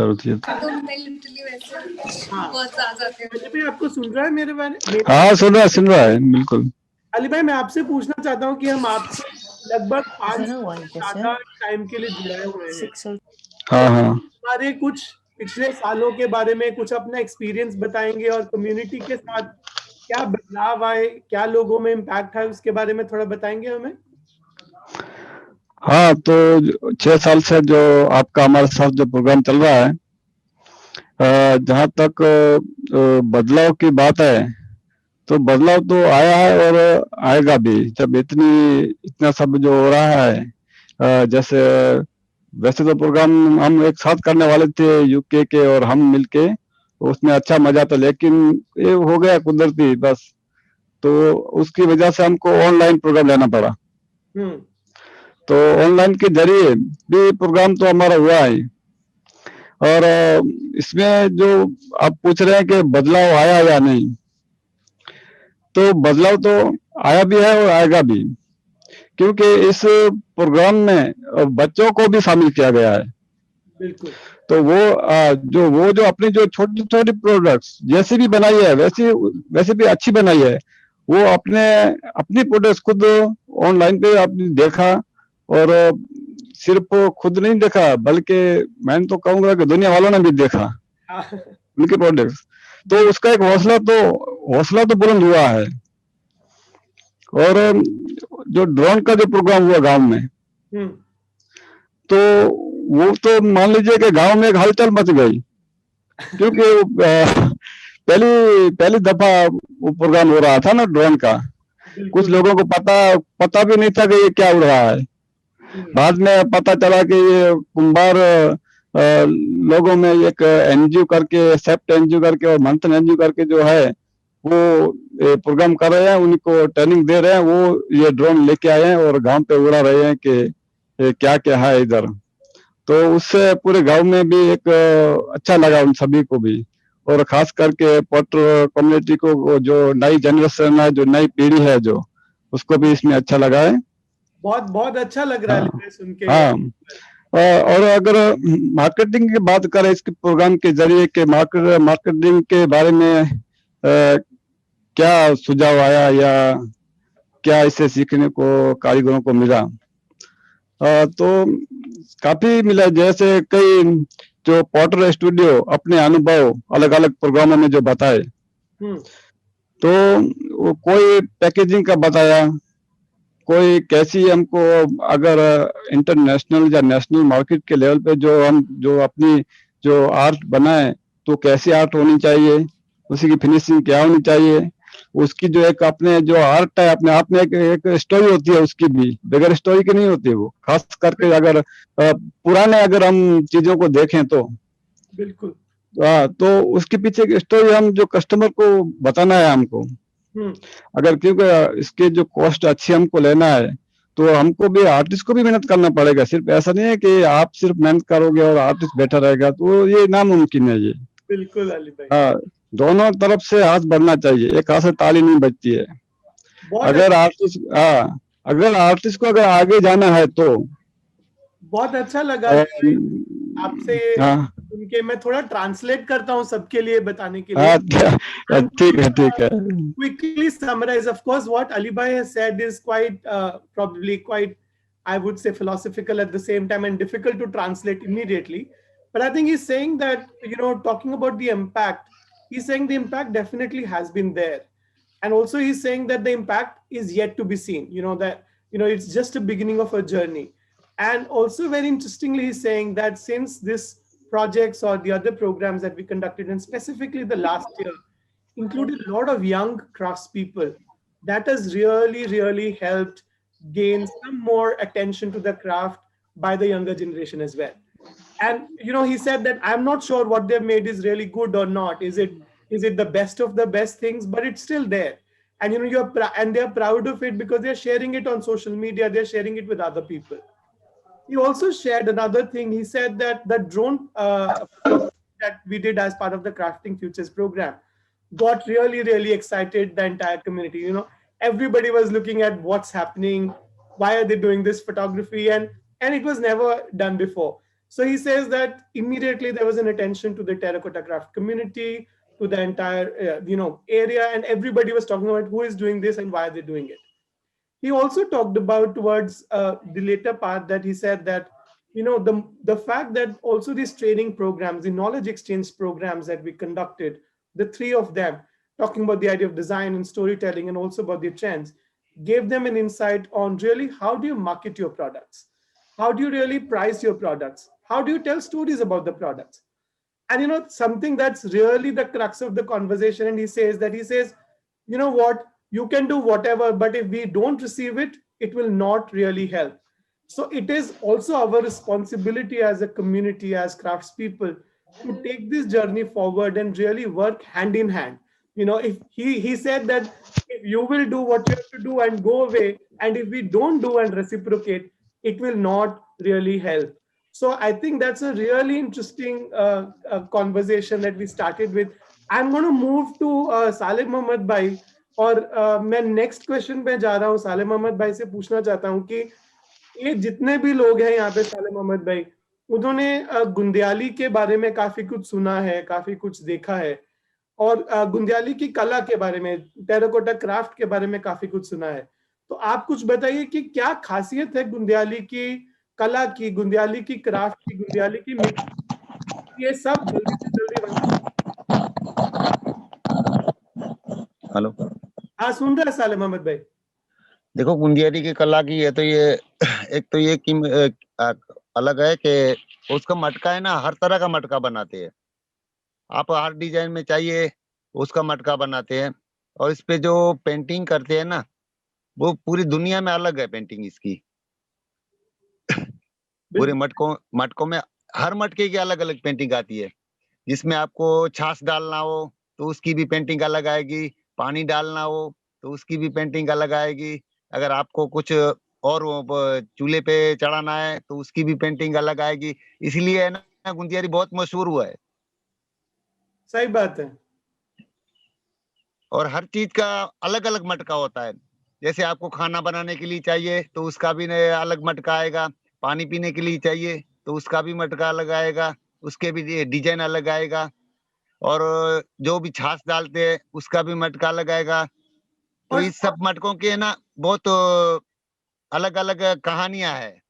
भाई आपको सुन रहा है मेरे बारे? हाँ, सुन रहा है बिल्कुल. अली भाई, मैं आपसे पूछना चाहता हूँ कि हम आपसे लगभग 5 टाइम के लिए जुड़े हुए हैं. हाँ. हमारे कुछ पिछले सालों के बारे में कुछ अपना एक्सपीरियंस बताएंगे और कम्युनिटी के साथ क्या बदलाव आए, क्या लोगों में इम्पैक्ट है, उसके बारे में थोड़ा बताएंगे हमें. हाँ, तो 6 साल से जो आपका हमारे साथ जो प्रोग्राम चल रहा है, जहाँ तक बदलाव की बात है, तो बदलाव तो आया है और आएगा भी. जब इतना सब जो हो रहा है, जैसे वैसे तो प्रोग्राम हम एक साथ करने वाले थे यूके के और हम मिलके, उसमें अच्छा मजा था, लेकिन ये हो गया कुदरती बस, तो उसकी वजह से हमको ऑनलाइन प्रोग्राम लेना पड़ा. तो ऑनलाइन के जरिए भी प्रोग्राम तो हमारा हुआ है. और इसमें जो आप पूछ रहे हैं कि बदलाव आया या नहीं, तो बदलाव तो आया भी है और आएगा भी, क्योंकि इस प्रोग्राम में बच्चों को भी शामिल किया गया है. बिल्कुल. तो वो जो अपनी जो छोटी छोटी प्रोडक्ट्स जैसी भी बनाई है, वैसे भी अच्छी बनाई है, वो अपनी प्रोडक्ट्स खुद ऑनलाइन पे आपने देखा, और सिर्फ खुद नहीं देखा बल्कि मैं तो कहूंगा कि दुनिया वालों ने भी देखा उनके प्रोडक्ट्स. तो उसका एक हौसला तो बुलंद हुआ है. और जो ड्रोन का जो प्रोग्राम हुआ गांव में, तो वो तो मान लीजिए कि गांव में एक हलचल मच गई, क्योंकि पहली दफा वो प्रोग्राम हो रहा था ना ड्रोन का। कुछ लोगों को पता भी नहीं था कि ये क्या उड़ रहा है। बाद में पता चला कि ये कुंभार लोगों में एक एनजीओ करके, सेप्ट एनजीओ करके और मंथन एनजीओ करके जो है वो प्रोग्राम कर रहे हैं, उनको ट्रेनिंग दे रहे हैं। वो ये ड्रोन लेके आए हैं और गांव पे उड़ा रहे हैं कि क्या क्या है इधर। तो उससे पूरे गांव में भी एक अच्छा लगा उन सभी को भी, और खास करके पोर्टर कम्युनिटी को, जो नई जनरेशन है, जो नई पीढ़ी है, जो उसको भी इसमें अच्छा लगा है। बहुत बहुत अच्छा लग रहा है सुन के। हाँ, और अगर मार्केटिंग की बात करें इसके प्रोग्राम के जरिए के मार्केटिंग के बारे में क्या सुझाव आया या क्या इससे सीखने को कारीगरों को मिला, तो काफी मिला। जैसे कई जो पोर्टर स्टूडियो अपने अनुभव अलग अलग प्रोग्रामों में जो बताए, तो कोई पैकेजिंग का बताया, कोई कैसी हमको अगर इंटरनेशनल या नेशनल मार्केट के लेवल पे जो अपनी जो आर्ट बनाए तो कैसी आर्ट होनी चाहिए, उसी की फिनिशिंग क्या होनी चाहिए, उसकी जो एक अपने जो आर्ट है अपने आप में एक स्टोरी होती है, उसकी भी बगैर स्टोरी की नहीं होती वो। खास करके अगर पुराने अगर हम चीजों को देखें तो बिल्कुल, तो उसके पीछे की स्टोरी हम जो कस्टमर को बताना है हमको। अगर क्योंकि इसके जो कॉस्ट अच्छी हमको लेना है तो हमको भी, आर्टिस्ट को भी मेहनत करना पड़ेगा। सिर्फ ऐसा नहीं है कि आप सिर्फ मेहनत करोगे और आर्टिस्ट बैठा रहेगा, तो ये नामुमकिन है ये। बिल्कुल अली भाई, हाँ, दोनों तरफ से हाथ बढ़ना चाहिए, एक हाथ से ताली नहीं बजती है। अगर आर्टिस्ट को अगर आगे जाना है तो। बहुत अच्छा लगा आपसे सुन के। मैं थोड़ा ट्रांसलेट करता हूँ सबके लिए बताने के लिए। ठीक है। Quickly summarize. Of course, what Ali Bhai has said is quite, probably quite, I would say, philosophical at the same time and difficult to translate immediately. But I think he's saying that, talking about the impact, he's saying the impact definitely has been there. And also he's saying that the impact is yet to be seen, it's just a beginning of a journey. And also very interestingly, he's saying that since this projects or the other programs that we conducted, and specifically the last year, included a lot of young craftspeople, that has really, really helped gain some more attention to the craft by the younger generation as well. And, he said that I'm not sure what they've made is really good or not. Is it the best of the best things? But it's still there. And, and they're proud of it because they're sharing it on social media. They're sharing it with other people. He also shared another thing. He said that the drone that we did as part of the Crafting Futures program got really, really excited the entire community. Everybody was looking at what's happening, why are they doing this photography, and it was never done before. So he says that immediately there was an attention to the terracotta craft community, to the entire area, and everybody was talking about who is doing this and why are they doing it. He also talked about towards the later part that he said that the fact that also these training programs, the knowledge exchange programs that we conducted, the three of them, talking about the idea of design and storytelling and also about the trends, gave them an insight on really how do you market your products? How do you really price your products? How do you tell stories about the products? And something that's really the crux of the conversation. And he says, you know what, you can do whatever, but if we don't receive it, it will not really help. So it is also our responsibility as a community, as craftspeople, to take this journey forward and really work hand in hand. If he said that if you will do what you have to do and go away, and if we don't do and reciprocate, it will not really help. So I think that's a really interesting conversation that we started with. I'm going to move to Saleh Mohammad Bhai. और मैं next question पे जा रहा हूँ। सालेह मोहम्मद भाई से पूछना चाहता हूँ कि ये जितने भी लोग हैं यहाँ पे, सालेह मोहम्मद भाई, उन्होंने गुंदियाली के बारे में काफी कुछ सुना है, काफी कुछ देखा है, और गुंदियाली की कला के बारे में, टेराकोटा क्राफ्ट के बारे में काफी कुछ सुना है। तो आप कुछ बताइए कि क्या खासियत है गुंदियाली की कला की, गुंदियाली की क्राफ्ट की, गुंदियाली की मिट्टी, ये सब जल्दी से जल्दी। हेलो, हाँ सुन रहे हैं सालेह मोहम्मद भाई? देखो गुंदियाली की कला की है तो ये एक तो ये अलग है कि उसका मटका है ना, हर तरह का मटका बनाते हैं। आप हर डिजाइन में चाहिए उसका मटका बनाते हैं। और इस पे जो पेंटिंग करते हैं ना, वो पूरी दुनिया में अलग है पेंटिंग इसकी। पूरे मटकों में हर मटके की अलग अलग पेंटिंग आती है। जिसमें आपको छाछ डालना हो तो उसकी भी पेंटिंग अलग आएगी, पानी डालना हो तो उसकी भी पेंटिंग अलग आएगी, अगर आपको कुछ और चूल्हे पे चढ़ाना है तो उसकी भी पेंटिंग अलग आएगी। इसलिए है ना गुंदियाली बहुत मशहूर हुआ है। सही बात है। और हर चीज का अलग अलग मटका होता है। जैसे आपको खाना बनाने के लिए चाहिए तो उसका भी अलग मटका आएगा, पानी पीने के लिए चाहिए तो उसका भी मटका अलग आएगा, उसके भी डिजाइन अलग आएगा। और जो भी छाछ डालते हैं उसका भी मटका लगाएगा। तो इस सब मटकों के ना बहुत अलग अलग कहानियां है।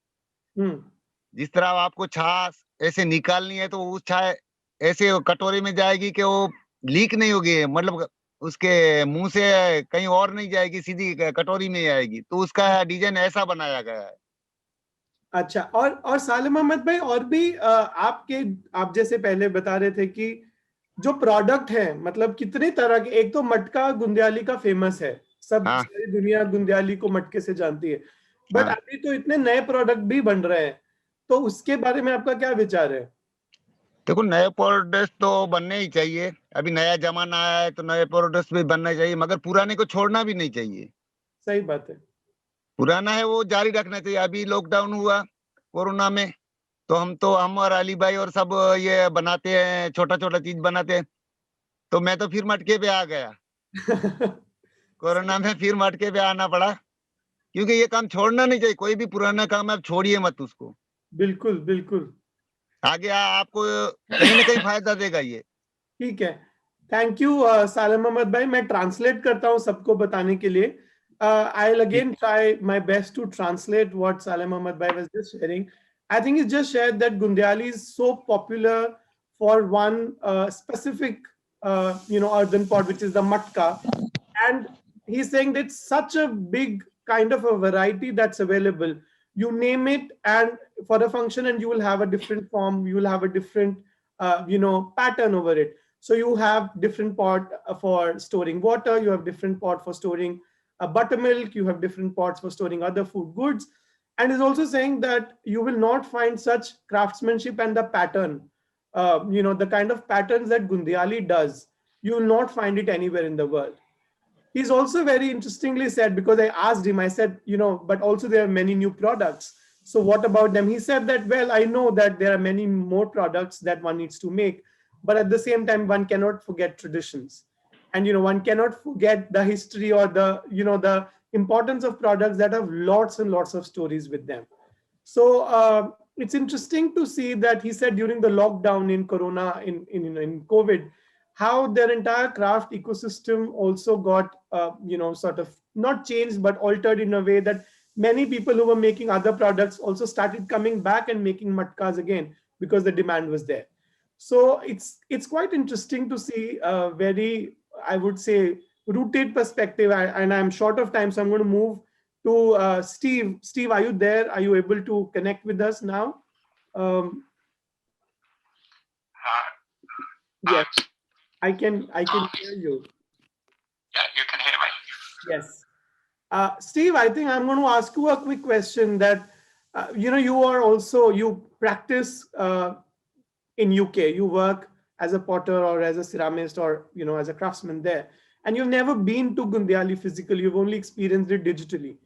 जिस तरह आपको छाछ ऐसे निकालनी है तो उस छाछ ऐसे कटोरी में जाएगी कि वो लीक नहीं होगी, मतलब उसके मुंह से कहीं और नहीं जाएगी, सीधी कटोरी में आएगी। तो उसका डिजाइन ऐसा बनाया गया है। अच्छा, और सालिम मोहम्मद भाई, और भी आप जैसे पहले बता रहे थे कि जो प्रोडक्ट है, मतलब कितने तरह के, एक तो मटका गुंदियाली का फेमस है, सब सारी दुनिया गुंदियाली को मटके से जानती है, बट अभी तो इतने नए प्रोडक्ट भी बन रहे हैं, तो उसके बारे में आपका क्या विचार है? देखो नए प्रोडक्ट्स तो बनने ही चाहिए, अभी नया जमाना आया है तो नए प्रोडक्ट्स भी बनने चाहिए, मगर पुराने को छोड़ना भी नहीं चाहिए। सही बात है। पुराना है वो जारी रखना चाहिए। अभी लॉकडाउन हुआ कोरोना में, तो हम और अली भाई और सब ये बनाते हैं, छोटा छोटा चीज बनाते हैं। तो मैं तो फिर मटके पे आ गया कोरोना में फिर मटके पे आना पड़ा, क्योंकि ये काम छोड़ना नहीं चाहिए। कोई भी पुराना काम आप छोड़िए मत उसको। बिल्कुल बिल्कुल। आगे आपको कहीं ना कहीं फायदा देगा ये। ठीक है, थैंक यू सालिम मोहम्मद भाई। मैं ट्रांसलेट करता हूँ सबको बताने के लिए। I'll again try my best to translate what Salim Ahmad Bhai was just sharing. I think he's just shared that Gundiyali is so popular for one specific, earthen pot, which is the matka. And he's saying that it's such a big kind of a variety that's available. You name it, and for a function, and you will have a different form. You will have a different, pattern over it. So you have different pot for storing water. You have different pot for storing buttermilk. You have different pots for storing other food goods. And is also saying that you will not find such craftsmanship and the pattern, the kind of patterns that Gundiyali does. You will not find it anywhere in the world. He's also very interestingly said, because I asked him, I said, but also there are many new products. So what about them? He said that, well, I know that there are many more products that one needs to make, but at the same time, one cannot forget traditions. And, one cannot forget the history or the importance of products that have lots and lots of stories with them. So it's interesting to see that he said during the lockdown in Corona, in COVID, how their entire craft ecosystem also got, sort of not changed, but altered in a way that many people who were making other products also started coming back and making matkas again because the demand was there. So it's quite interesting to see a very, I would say, rooted perspective. And I'm short of time, so I'm going to move to Steve. Steve, are you there? Are you able to connect with us now? Yes, I can hear you. Yeah, you can hear me. Yes. Steve, I think I'm going to ask you a quick question that, you practice in UK, you work as a potter or as a ceramist or, as a craftsman there, and you've never been to Gundiyali physically, you've only experienced it digitally.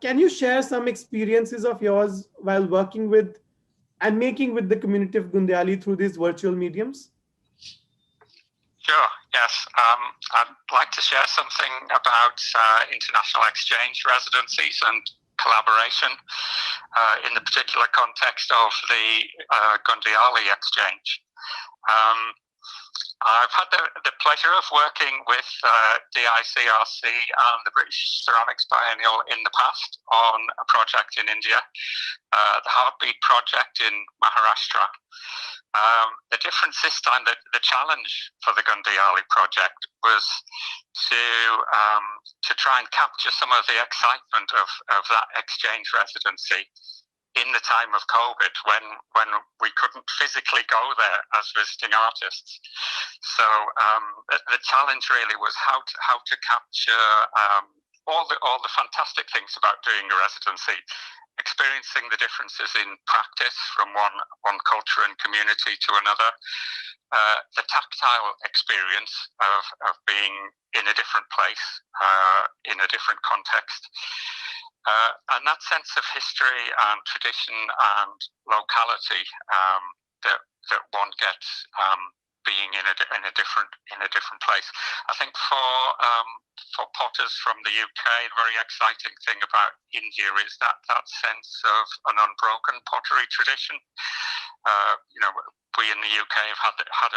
Can you share some experiences of yours while working with and making with the community of Gundiyali through these virtual mediums? Sure, yes. I'd like to share something about international exchange residencies and collaboration in the particular context of the Gundiyali exchange. I've had the pleasure of working with DICRC and the British Ceramics Biennial in the past on a project in India, the Heartbeat project in Maharashtra. The difference this time, the challenge for the Gundiyali project was to try and capture some of the excitement of that exchange residency in the time of COVID, when we couldn't physically go there as visiting artists. So the challenge really was how to capture all the fantastic things about doing a residency, experiencing the differences in practice from one culture and community to another, the tactile experience of being in a different place, in a different context, and that sense of history and tradition and locality that one gets being in a different place. I think for potters from the UK, the very exciting thing about India is that sense of an unbroken pottery tradition. We in the UK have had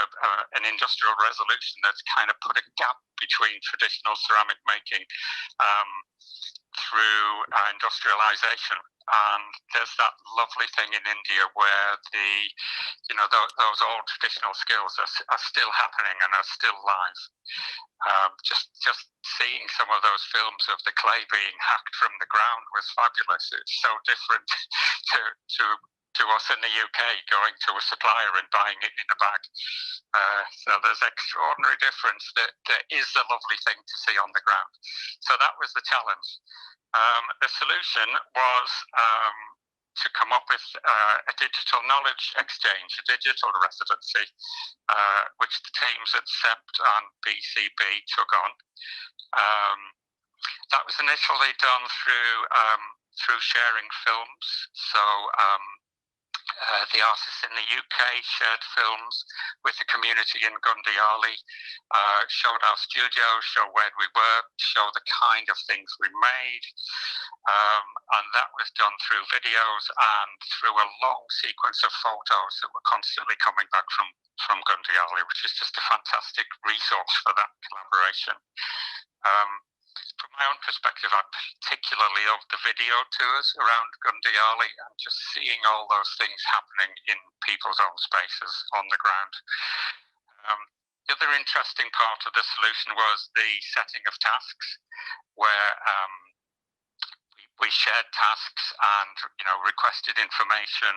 an industrial revolution that's kind of put a gap between traditional ceramic making through industrialization, and there's that lovely thing in India where those old traditional skills are still happening and are still live. Just seeing some of those films of the clay being hacked from the ground was fabulous. It's so different to us in the UK going to a supplier and buying it in a bag. So there's extraordinary difference. There is a lovely thing to see on the ground. So that was the challenge. The solution was to come up with a digital knowledge exchange, a digital residency, which the teams at CEPT and BCB took on. That was initially done through sharing films. So the artists in the UK shared films with the community in Gundiyali, showed our studio, show where we worked, show the kind of things we made, and that was done through videos and through a long sequence of photos that were constantly coming back from Gundiyali, which is just a fantastic resource for that collaboration. From my own perspective, I particularly love the video tours around Gundiyali and just seeing all those things happening in people's own spaces on the ground. The other interesting part of the solution was the setting of tasks, where we shared tasks and requested information,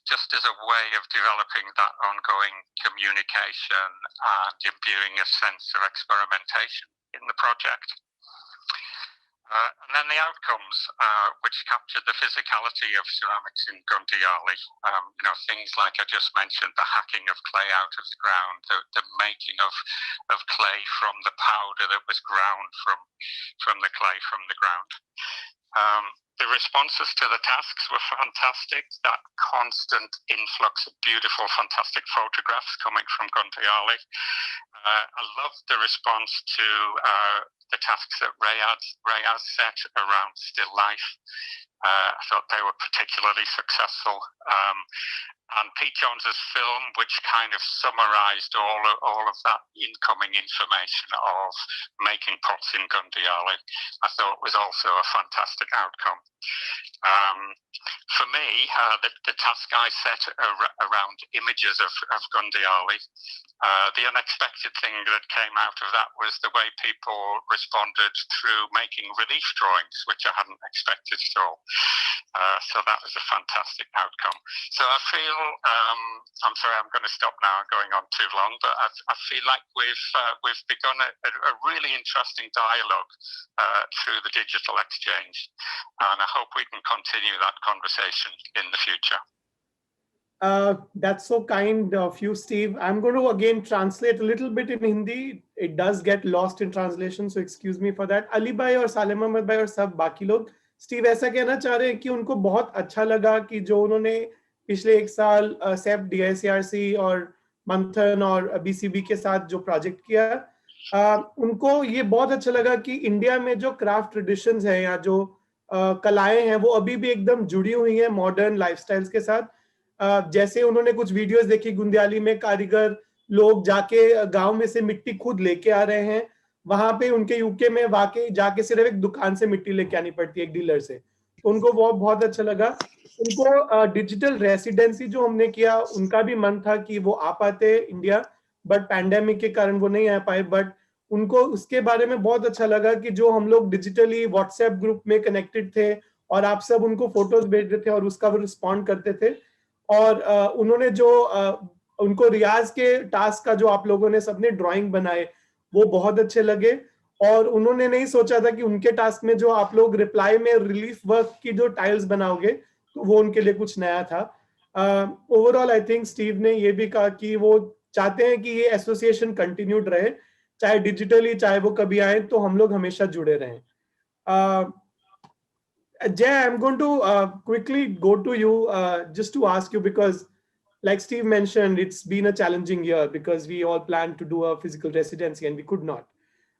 just as a way of developing that ongoing communication and imbuing a sense of experimentation in the project. And then the outcomes, which captured the physicality of ceramics in Gundiyali. Things like I just mentioned, the hacking of clay out of the ground, the making of clay from the powder that was ground from the clay from the ground. The responses to the tasks were fantastic. That constant influx of beautiful, fantastic photographs coming from Gundiyali. I loved the response to the tasks that Rayaz set around still life. I thought they were particularly successful. And Pete Jones's film, which kind of summarized all of that incoming information of making pots in Gundiyali, I thought was also a fantastic outcome. For me, the task I set around images of Gundiyali, the unexpected thing that came out of that was the way people responded through making relief drawings, which I hadn't expected at all. So that was a fantastic outcome. So I feel, I'm sorry, I'm going to stop now. I'm going on too long, but I feel like we've begun a really interesting dialogue through the digital exchange, and I hope we can continue that conversation in the future. That's so kind of you, Steve. I'm going to again translate a little bit in Hindi. It does get lost in translation, so excuse me for that. Ali bhai और सालिम अहमद भाई और सब बाकी लोग Steve ऐसा कहना चाह रहे हैं कि उनको बहुत अच्छा लगा कि जो उन्होंने पिछले एक साल सेप्ट, DICRC और मंथन और BCB के साथ जो प्रोजेक्ट किया, उनको ये बहुत अच्छा लगा कि इंडिया में जो क्राफ्ट ट्रेडिशंस हैं या जो कलाएं हैं वो अभी भी एकदम जुड़ी हुई हैं मॉडर्न लाइफस्टाइल्स के साथ. जैसे उन्होंने कुछ वीडियोस देखी, गुंदियाली में कारीगर लोग जाके गांव में से मिट्टी खुद लेके आ रहे हैं. वहां पे उनके यूके में वाकई जाके सिर्फ एक दुकान से मिट्टी लेके आनी पड़ती है, एक डीलर से. तो उनको वो बहुत अच्छा लगा. उनको डिजिटल रेसिडेंसी जो हमने किया, उनका भी मन था कि वो आ पाते इंडिया, बट पैंडेमिक के कारण वो नहीं आ पाए। बट उनको उसके बारे में बहुत अच्छा लगा कि जो हम लोग डिजिटली व्हाट्सएप ग्रुप में कनेक्टेड थे और आप सब उनको फोटोज भेज रहे थे और उसका वो रिस्पॉन्ड करते थे। और उन्होंने जो उनको रियाज के टास्क का जो आप लोगों ने सबने ड्राइंग बनाए वो बहुत अच्छे लगे। और उन्होंने नहीं सोचा था कि उनके टास्क में जो आप लोग रिप्लाई में रिलीफ वर्क की जो टाइल्स बनाओगे, तो वो उनके लिए कुछ नया था। ओवरऑल आई थिंक स्टीव ने ये भी कहा कि वो चाहते हैं कि ये एसोसिएशन कंटिन्यूड रहे, चाहे डिजिटली चाहे वो कभी आए, तो हम लोग हमेशा जुड़े रहें। Jay, I'm going to quickly go to you just to ask you, because like Steve mentioned, it's been a challenging year because we all planned to do a physical residency and we could not.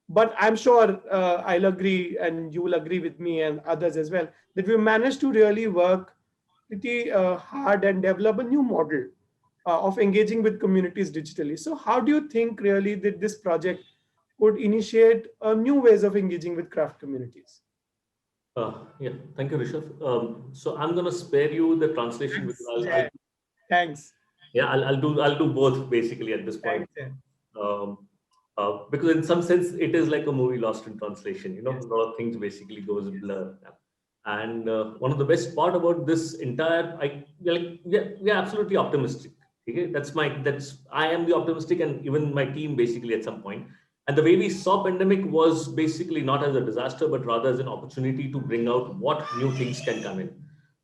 But I'm sure I'll agree, and you will agree with me and others as well, that we managed to really work pretty hard and develop a new model of engaging with communities digitally. So how do you think really that this project could initiate new ways of engaging with craft communities? Yeah, thank you, Rishabh. So I'm going to spare you the translation. Thanks. Yeah, I'll do both basically at this point. Because in some sense it is like a movie lost in translation. You know, a lot of things basically goes blur. And one of the best part about this entire, we are absolutely optimistic. Okay, I am the optimistic, and even my team basically at some point. And the way we saw pandemic was basically not as a disaster, but rather as an opportunity to bring out what new things can come in.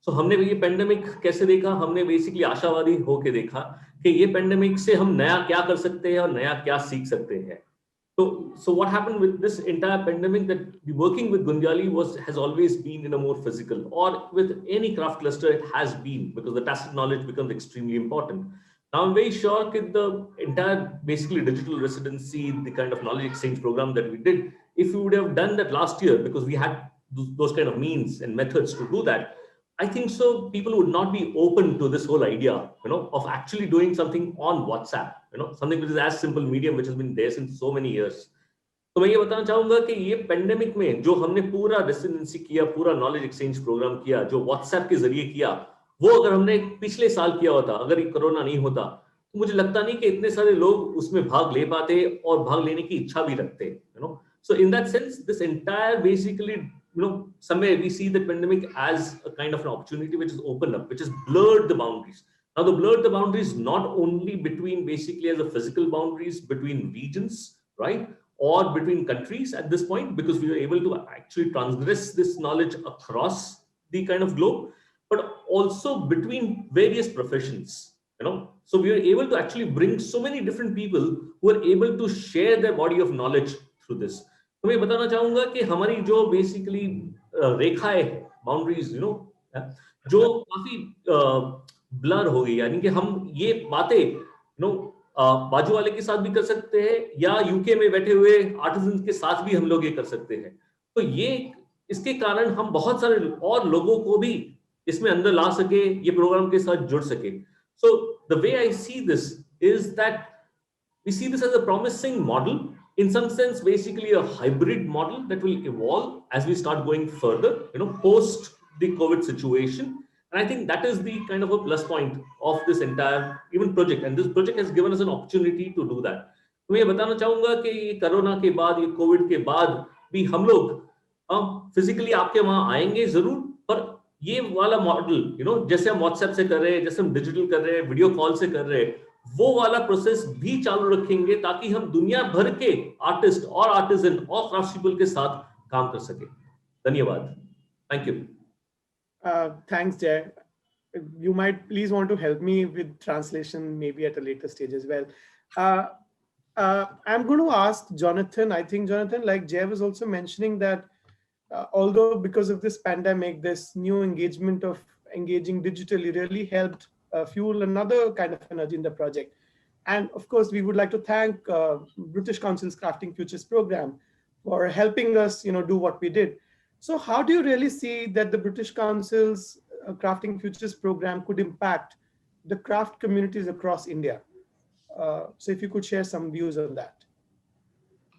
So हमने ये pandemic कैसे देखा? हमने basically आशावादी होके देखा कि ये pandemic से हम नया क्या कर सकते हैं और नया क्या सीख सकते हैं. So what happened with this entire pandemic, that working with Gundiyali has always been in a more physical, or with any craft cluster it has been, because the tacit knowledge becomes extremely important. Now I'm very sure that the entire basically digital residency, the kind of knowledge exchange program that we did, if we would have done that last year, because we had those kind of means and methods to do that, I think so people would not be open to this whole idea, of actually doing something on WhatsApp, something which is as simple medium which has been there since so many years. तो मैं ये बताना चाहूंगा कि ये pandemic में जो हमने पूरा रेसिडेंसी किया, पूरा नॉलेज एक्सचेंज प्रोग्राम किया, जो व्हाट्सएप के जरिए किया, वो अगर हमने पिछले साल किया होता, अगर ये कोरोना नहीं होता, तो मुझे लगता नहीं कि इतने सारे लोग उसमें भाग ले पाते और भाग लेने की इच्छा भी रखते, So in that sense, this entire basically, somewhere we see the pandemic as a kind of an opportunity which is opened up, which has blurred the boundaries. Now the blurred the boundaries not only between basically as a physical boundaries between regions, right? Or between countries at this point, because we were able to actually transgress this knowledge across the kind of globe, but also between various professions, So we were able to actually bring so many different people who are able to share their body of knowledge through this. तो मैं बताना चाहूंगा कि हमारी जो basically रेखाएं, boundaries, जो काफी ब्लर हो गई, यानी कि हम ये बातें, बाजू वाले के साथ भी कर सकते हैं, या यूके में बैठे हुए आर्टिजन के साथ भी हम लोग ये कर सकते हैं. तो ये इसके कारण हम बहुत सारे और लोगों को भी इसमें अंदर ला सके, ये प्रोग्राम के साथ जुड़ सके. So the way I see this is that we see this as a promising model, in some sense basically a hybrid model that will evolve as we start going further, post the COVID situation. And I think that is the kind of a plus point of this entire even project, and this project has given us an opportunity to do that. तो मैं बताना चाहूंगा कि corona के बाद, ये Covid के बाद भी हम लोग फिजिकली आपके वहां आएंगे जरूर, पर ये वाला मॉडल, जैसे हम व्हाट्सएप से कर रहे हैं, जैसे हम डिजिटल कर रहे हैं, वीडियो कॉल से कर रहे हैं, वो वाला प्रोसेस भी चालू रखेंगे, ताकि हम दुनिया भर के आर्टिस्ट और आर्टिजन और क्राफ्ट पीपल के साथ काम कर सके. धन्यवाद. Thank you. Thanks, Jay. You might please want to help me with translation maybe at a later stage as well. I'm going to ask Jonathan. I think, Jonathan, like Jay was also mentioning that although because of this pandemic, this new engagement of engaging digitally really helped fuel another kind of energy in the project. And of course, we would like to thank British Council's Crafting Futures program for helping us, do what we did. So how do you really see that the British Council's Crafting Futures program could impact the craft communities across India? So if you could share some views on that.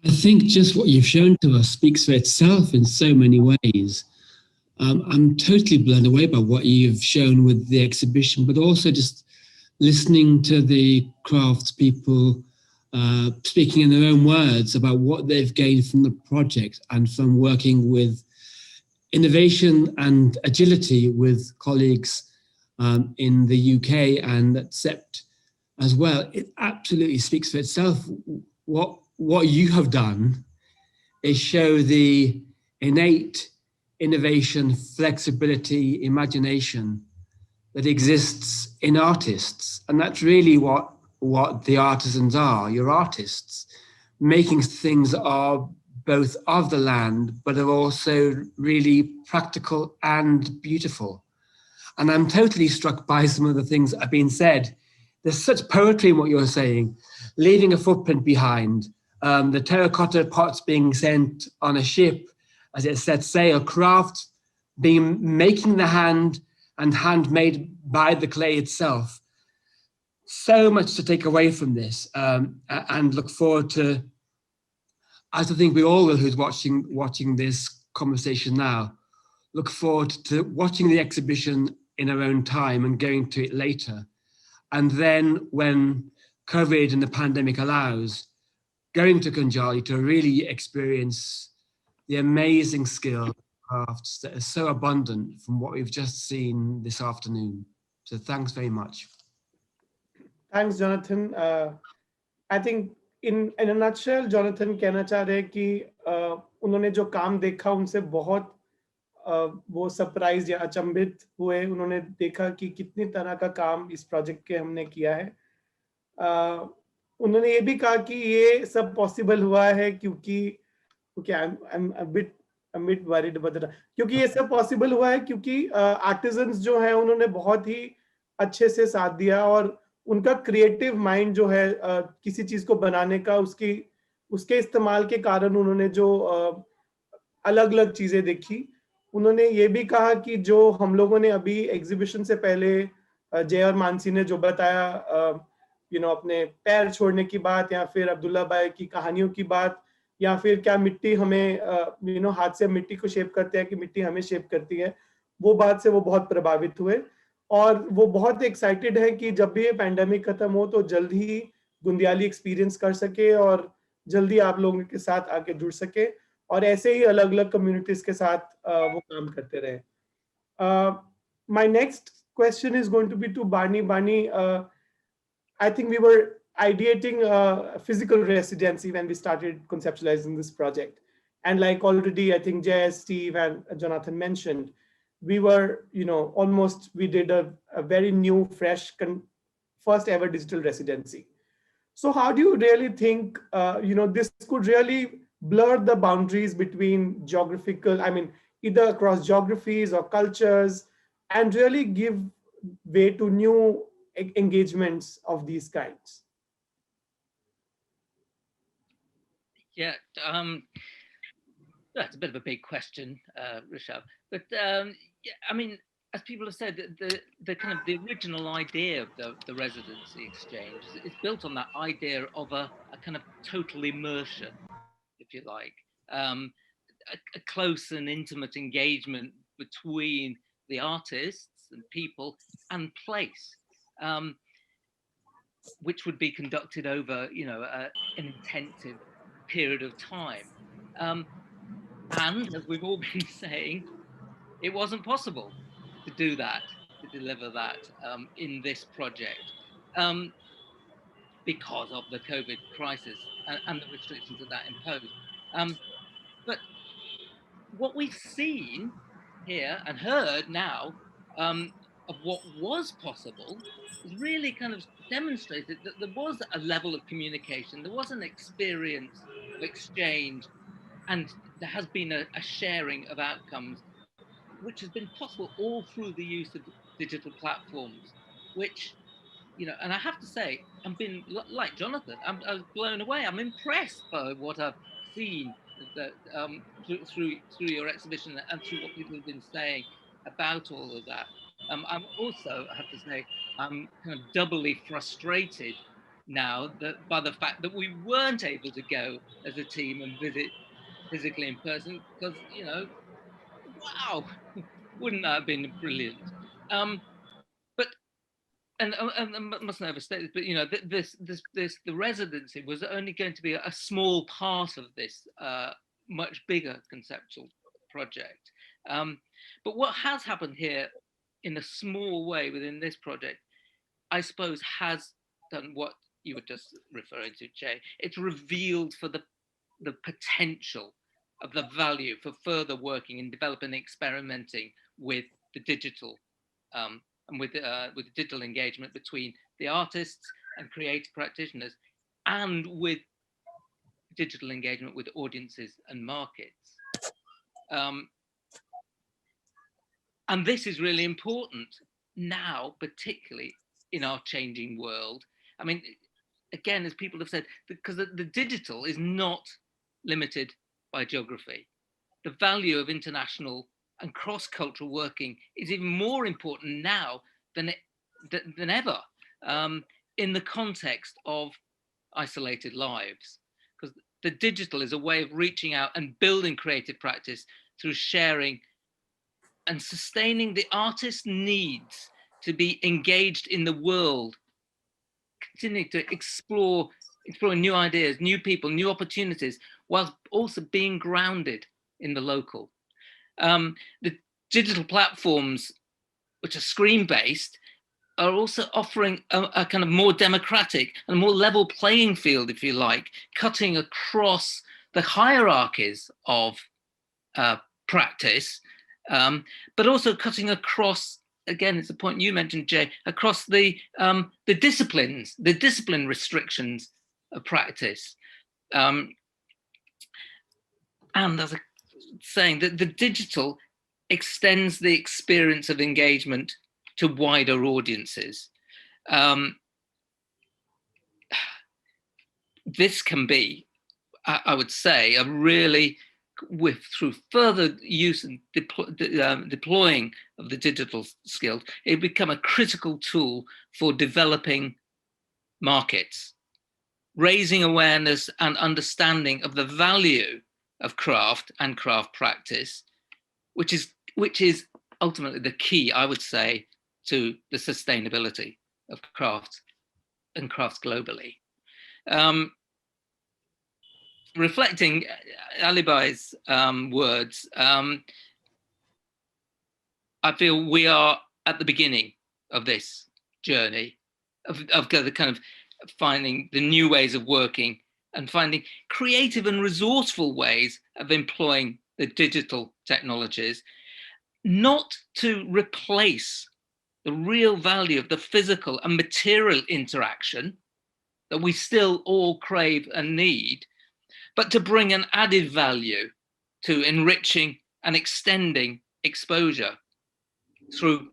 I think just what you've shown to us speaks for itself in so many ways. I'm totally blown away by what you've shown with the exhibition, but also just listening to the craftspeople speaking in their own words about what they've gained from the project and from working with innovation and agility with colleagues in the UK and at CEPT as well. It absolutely speaks for itself. What you have done is show the innate innovation, flexibility, imagination that exists in artists. And that's really what the artisans are. You're artists, making things that are both of the land, but are also really practical and beautiful. And I'm totally struck by some of the things that have been said. There's such poetry in what you're saying, leaving a footprint behind, the terracotta pots being sent on a ship, as it sets sail, craft being making the hand and handmade by the clay itself. So much to take away from this, and look forward to, as I think we all will who's watching this conversation now, look forward to watching the exhibition in our own time and going to it later. And then when COVID and the pandemic allows, going to Gundiyali to really experience the amazing skill crafts that are so abundant from what we've just seen this afternoon. So thanks very much. Thanks, Jonathan. I think in a nutshell, Jonathan कहना चाह रहे हैं कि उन्होंने जो काम देखा उनसे बहुत वो सरप्राइज या अचंभित हुए. उन्होंने देखा कि कितनी तरह का काम इस प्रोजेक्ट के हमने किया है. उन्होंने ये भी कहा कि ये सब पॉसिबल हुआ है क्योंकि I'm a bit worried about that. क्योंकि ये सब पॉसिबल हुआ है क्योंकि आर्टिजन्स जो हैं उन्होंने बहुत ही अच्छे से साथ दिया और उनका क्रिएटिव माइंड जो है किसी चीज को बनाने का उसके इस्तेमाल के कारण उन्होंने जो अलग अलग चीजें देखी. उन्होंने ये भी कहा कि जो हम लोगों ने अभी एग्जीबिशन से पहले जय और मानसी ने जो बताया अपने पैर छोड़ने की बात या फिर अब्दुल्ला भाई की कहानियों की बात या फिर क्या मिट्टी हमें हाथ से मिट्टी को शेप करते हैं कि मिट्टी हमें शेप करती है, वो बात से वो बहुत प्रभावित हुए और वो बहुत एक्साइटेड है कि जब भी ये पैंडेमिक खत्म हो तो जल्द ही गुंदियाली एक्सपीरियंस कर सके और जल्दी आप लोगों के साथ आके जुड़ सके और ऐसे ही अलग अलग कम्युनिटीज के साथ वो काम करते रहे. My next question is going to be to Barney. I think we were ideating a physical residency when we started conceptualizing this project. And like already, I think Jay, Steve, and Jonathan mentioned, we were, we did a very new, fresh, first ever digital residency. So how do you really think, this could really blur the boundaries between either across geographies or cultures and really give way to new engagements of these kinds? Yeah, that's a bit of a big question, Rishabh. But as people have said, the kind of the original idea of the residency exchange is built on that idea of a kind of total immersion, if you like, a close and intimate engagement between the artists and people and place, which would be conducted over, an intensive period of time. And as we've all been saying, it wasn't possible to do that, to deliver that in this project because of the COVID crisis and the restrictions that imposed. But what we've seen here and heard now of what was possible is really kind of demonstrated that there was a level of communication, there was an experience of exchange, and there has been a sharing of outcomes, which has been possible all through the use of digital platforms, which, and I have to say, I've been, like Jonathan, I was blown away. I'm impressed by what I've seen through your exhibition and through what people have been saying about all of that. I'm also, I have to say, I'm kind of doubly frustrated now by the fact that we weren't able to go as a team and visit physically in person because, wow, Wouldn't that have been brilliant? But and mustn't overstate this, but you know, the residency was only going to be a small part of this much bigger conceptual project. But what has happened here in a small way within this project, I suppose, has done what you were just referring to, Jay. It's revealed for the potential of the value for further working and developing and experimenting with the digital and with digital engagement between the artists and creative practitioners, and with digital engagement with audiences and markets. And this is really important now, particularly in our changing world. I mean, again, as people have said, because the digital is not limited by geography. The value of international and cross-cultural working is even more important now than ever in the context of isolated lives. Because the digital is a way of reaching out and building creative practice through sharing and sustaining the artist's needs to be engaged in the world, continuing to exploring new ideas, new people, new opportunities, whilst also being grounded in the local. The digital platforms, which are screen-based, are also offering a kind of more democratic and more level playing field, if you like, cutting across the hierarchies of practice, but also cutting across, again, it's a point you mentioned, Jay, across the disciplines, the discipline restrictions of practice. And as I was saying, that the digital extends the experience of engagement to wider audiences. This can be, I would say, a really, through further use and deploying of the digital skills, it become a critical tool for developing markets, raising awareness and understanding of the value of craft and craft practice, which is ultimately the key, I would say, to the sustainability of crafts and crafts globally. Reflecting Ali Bhai's words, I feel we are at the beginning of this journey of the kind of finding the new ways of working and finding creative and resourceful ways of employing the digital technologies, not to replace the real value of the physical and material interaction that we still all crave and need, but to bring an added value to enriching and extending exposure through,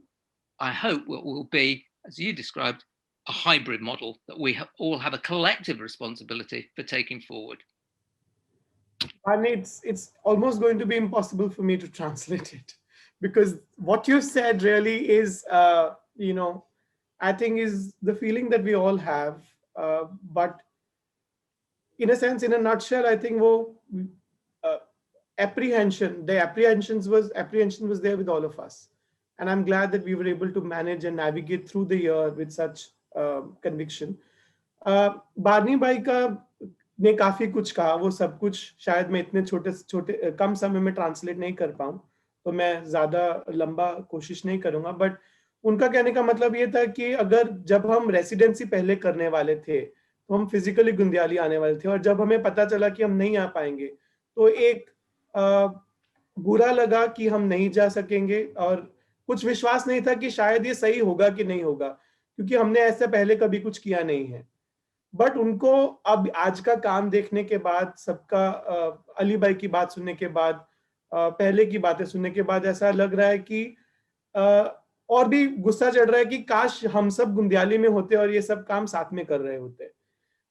I hope, what will be, as you described, a hybrid model that we all have a collective responsibility for taking forward. And it's almost going to be impossible for me to translate it, because what you said really is, you know, I think is the feeling that we all have, but in a sense, in a nutshell, I think the apprehension was there with all of us. And I'm glad that we were able to manage and navigate through the year with such conviction. बारनी भाई का ने काफी कुछ कहा, वो सब कुछ शायद मैं इतने छोटे कम समय में ट्रांसलेट नहीं कर पाऊं, तो मैं ज्यादा लंबा कोशिश नहीं करूंगा, बट उनका कहने का मतलब ये था कि अगर जब हम रेसिडेंसी पहले करने वाले थे तो हम फिजिकली गुंदियाली आने वाले थे, और जब हमें पता चला कि हम नहीं आ पाएंगे तो एक बुरा लगा कि हम नहीं जा सकेंगे, और कुछ विश्वास नहीं था कि शायद ये सही होगा कि नहीं होगा, क्योंकि हमने ऐसे पहले कभी कुछ किया नहीं है। बट उनको अब आज का काम देखने के बाद, सबका अली भाई की बात सुनने के बाद, पहले की बातें सुनने के बाद ऐसा लग रहा है कि और भी गुस्सा चढ़ रहा है कि काश हम सब गुंदियाली में होते और ये सब काम साथ में कर रहे होते।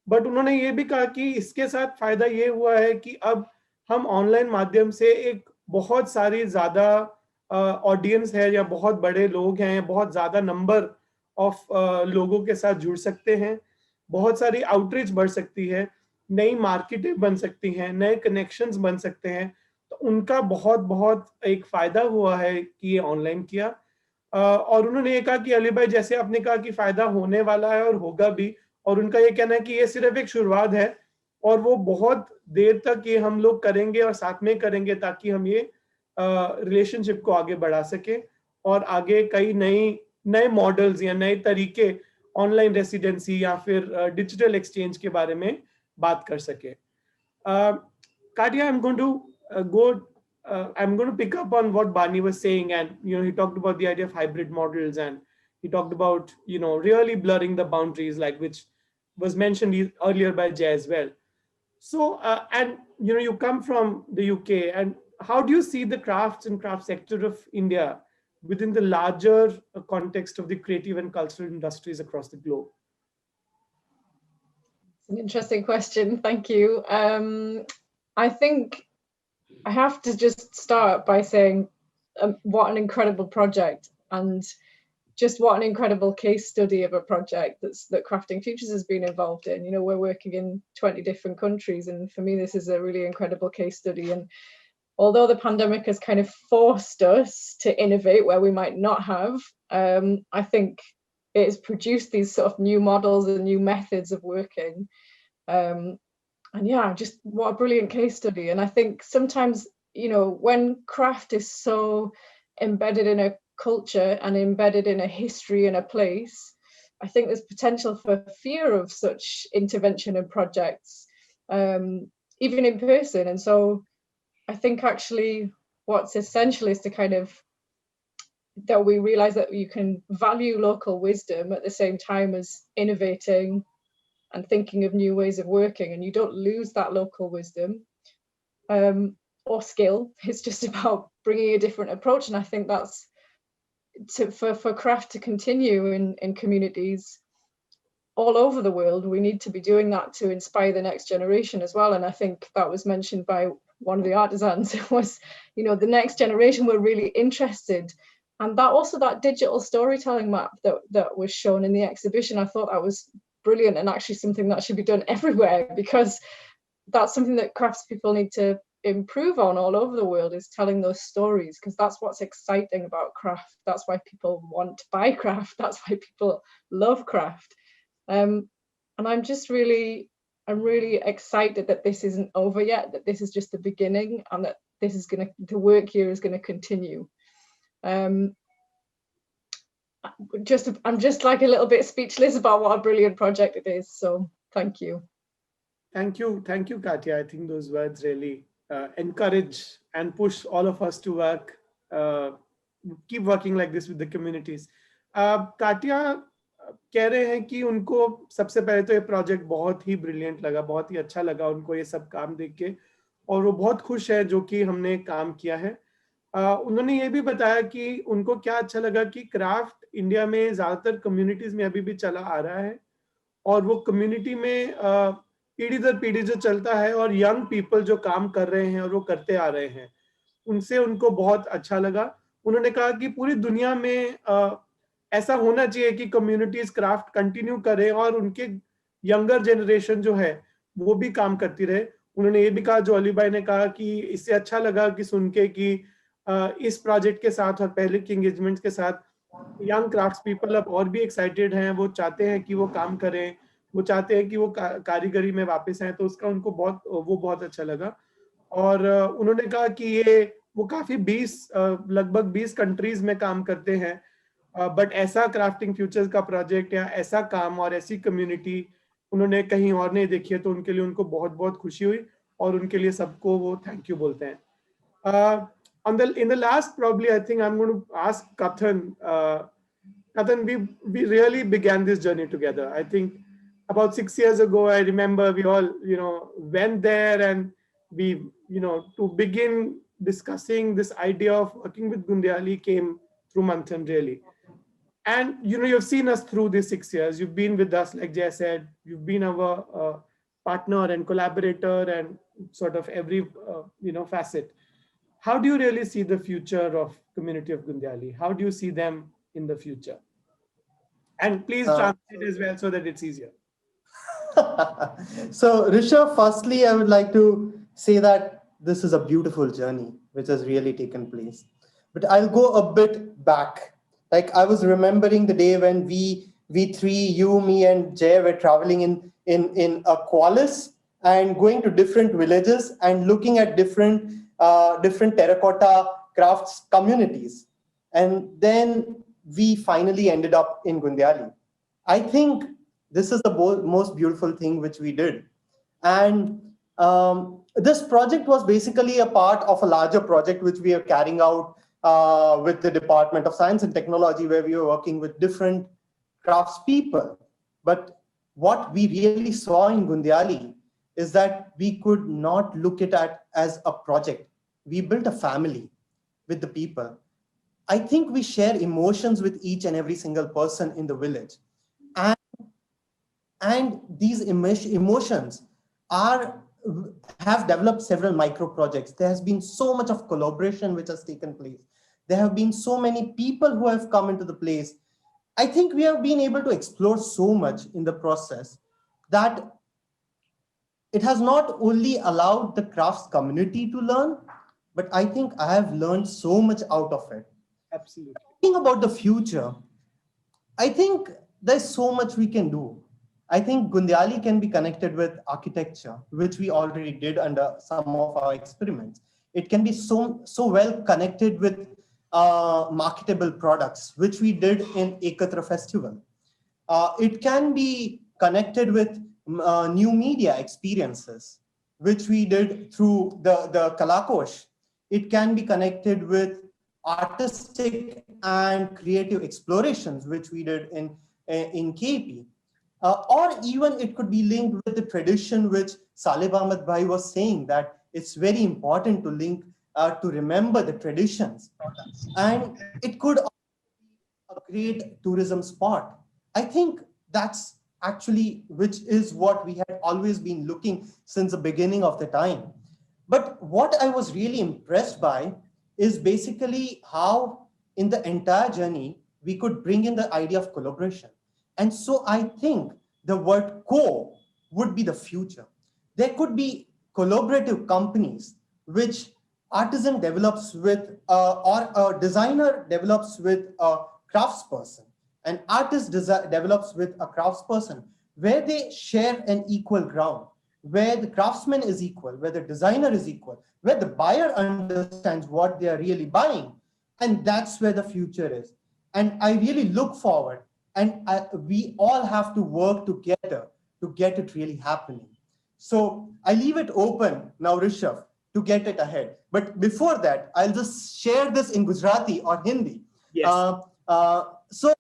बट उन्होंने ये भी कहा कि इसके साथ फायदा ये हुआ है कि अब हम ऑनलाइन माध्यम से एक बहुत सारी ज्यादा ऑडियंस है, या बहुत बड़े लोग हैं, बहुत ज्यादा नंबर ऑफ लोगों के साथ जुड़ सकते हैं, बहुत सारी आउटरीच बढ़ सकती है, नई मार्केटें बन सकती हैं, नए कनेक्शंस बन सकते हैं, तो उनका बहुत बहुत एक फायदा हुआ है कि ये ऑनलाइन किया। और उन्होंने ये कहा कि अली भाई जैसे आपने कहा कि फायदा होने वाला है और होगा भी, और उनका ये कहना है कि ये सिर्फ एक शुरुआत है और वो बहुत देर तक ये हम लोग करेंगे और साथ में करेंगे ताकि हम ये रिलेशनशिप को आगे बढ़ा सके और आगे कई नए मॉडल्स या नए तरीके ऑनलाइन रेसिडेंसी या फिर डिजिटल एक्सचेंज के बारे में बात कर सके। Katya, I'm going to pick up on what Barney was saying, and he talked about the idea of hybrid models, and he talked about really blurring the boundaries, like which was mentioned earlier by Jay as well. So and you come from the UK, and how do you see the crafts and craft sector of India within the larger context of the creative and cultural industries across the globe? It's an interesting question. Thank you. I think I have to just start by saying what an incredible project, and just what an incredible case study of a project that Crafting Futures has been involved in. We're working in 20 different countries, and for me this is a really incredible case study. And although the pandemic has kind of forced us to innovate where we might not have, I think it has produced these sort of new models and new methods of working. And yeah, just what a brilliant case study. And I think sometimes, when craft is so embedded in a culture and embedded in a history and a place, I think there's potential for fear of such intervention and projects, even in person. And so I think actually what's essential is to that we realize that you can value local wisdom at the same time as innovating and thinking of new ways of working, and you don't lose that local wisdom or skill. It's just about bringing a different approach. And I think that's for craft to continue in communities all over the world. We need to be doing that to inspire the next generation as well. And I think that was mentioned by one of the artisans. It was, the next generation were really interested. And that digital storytelling map that was shown in the exhibition, I thought that was brilliant, and actually something that should be done everywhere, because that's something that craftspeople need to improve on all over the world, is telling those stories, because that's what's exciting about craft. That's why people want to buy craft. That's why people love craft. And I'm really excited that this isn't over yet, that this is just the beginning, and that the work here is going to continue. I'm just like a little bit speechless about what a brilliant project it is. So thank you. Thank you, Katya. I think those words really encourage and push all of us to work, keep working like this with the communities. Katya कह रहे हैं कि उनको सबसे पहले तो ये project बहुत ही ब्रिलियंट लगा, बहुत ही अच्छा लगा उनको ये सब काम देख के, और वो बहुत खुश है जो कि हमने काम किया है। उन्होंने ये भी बताया कि उनको क्या अच्छा लगा कि क्राफ्ट इंडिया में ज़्यादातर कम्युनिटीज़ में अभी भी चला आ रहा है, और वो कम्युनिटी में पीढ़ी दर पीढ़ी जो चलता है, और यंग पीपल जो काम कर रहे हैं और वो करते आ रहे हैं, उनसे उनको बहुत अच्छा लगा। उन्होंने कहा कि पूरी दुनिया में ऐसा होना चाहिए कि कम्युनिटीज़ क्राफ्ट कंटिन्यू करें और उनके यंगर जनरेशन जो है वो भी काम करती रहे। उन्होंने ये भी कहा, जो अली भाई ने कहा, कि इससे अच्छा लगा कि सुन के कि इस प्रोजेक्ट के साथ और पहले की एंगेजमेंट के साथ यंग क्राफ्ट्स पीपल अब और भी एक्साइटेड हैं, वो चाहते हैं कि वो काम करें, वो चाहते हैं कि वो कारीगरी में वापस आए, तो उसका उनको बहुत अच्छा लगा। और उन्होंने कहा कि वो काफ़ी लगभग 20 कंट्रीज में काम करते हैं, बट ऐसा क्राफ्टिंग फ्यूचर्स का प्रोजेक्ट या ऐसा काम और ऐसी कम्युनिटी उन्होंने कहीं और नहीं देखी है, तो उनके लिए उनको बहुत बहुत खुशी हुई, और उनके लिए सबको वो थैंक यू बोलते हैं। In the last, probably, I think I'm going to ask Kathan. Kathan, we really began this journey together. I think about 6 years ago, I remember we all, went there, and we, to begin discussing this idea of working with Gundiyali came through Manthan, really. And, you've seen us through these 6 years. You've been with us, like Jay said, you've been our partner and collaborator and sort of every, facet. How do you really see the future of community of Gundiyali? How do you see them in the future? And please translate as well so that it's easier. So Rishabh, firstly, I would like to say that this is a beautiful journey which has really taken place. But I'll go a bit back. Like I was remembering the day when we three, you, me, and Jay were traveling in a Qualis and going to different villages and looking at different terracotta crafts communities. And then we finally ended up in Gundiyali. I think this is the most beautiful thing which we did. And this project was basically a part of a larger project which we are carrying out with the Department of Science and Technology, where we were working with different craftspeople. But what we really saw in Gundiyali is that we could not look at it as a project. We built a family with the people. I think we share emotions with each and every single person in the village. And these emotions have developed several micro projects. There has been so much of collaboration which has taken place. There have been so many people who have come into the place. I think we have been able to explore so much in the process that it has not only allowed the crafts community to learn, but I think I have learned so much out of it. Absolutely. Thinking about the future, I think there's so much we can do. I think Gundiyali can be connected with architecture, which we already did under some of our experiments. It can be so well connected with marketable products, which we did in Ekatra Festival. It can be connected with new media experiences, which we did through the Kalakosh. It can be connected with artistic and creative explorations, which we did in KP. Or even it could be linked with the tradition which Saleh Ahmed Bhai was saying, that it's very important to link, to remember the traditions. And it could also be a great tourism spot. I think that's actually, which is what we had always been looking since the beginning of the time. But what I was really impressed by is basically how in the entire journey, we could bring in the idea of collaboration. And so I think the word co would be the future. There could be collaborative companies which artisan develops with, or a designer develops with a craftsperson. An artist develops with a craftsperson, where they share an equal ground, where the craftsman is equal, where the designer is equal, where the buyer understands what they are really buying. And that's where the future is. And I really look forward. And we all have to work together to get it really happening. So I leave it open now, Rishabh, to get it ahead. But before that, I'll just share this in Gujarati or Hindi. Yes. So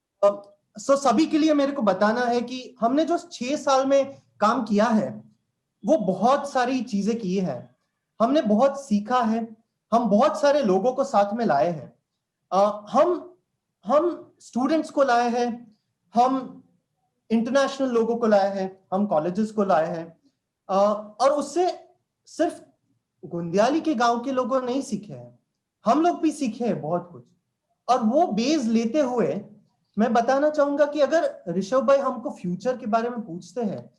सभी के लिए मेरे को बताना है कि हमने जो 6 साल में काम किया है, वो बहुत सारी चीजें की हैं. हमने बहुत सीखा है. हम बहुत सारे लोगों को साथ में लाए हैं. हम स्टूडेंट्स को लाए हैं. हम इंटरनेशनल लोगों को लाए हैं, हम कॉलेजेस को लाए हैं, और उससे सिर्फ गुंदियाली के गांव के लोगों नहीं सीखे हैं, हम लोग भी सीखे हैं बहुत कुछ. और वो बेस लेते हुए मैं बताना चाहूंगा कि अगर ऋषभ भाई हमको फ्यूचर के बारे में पूछते हैं,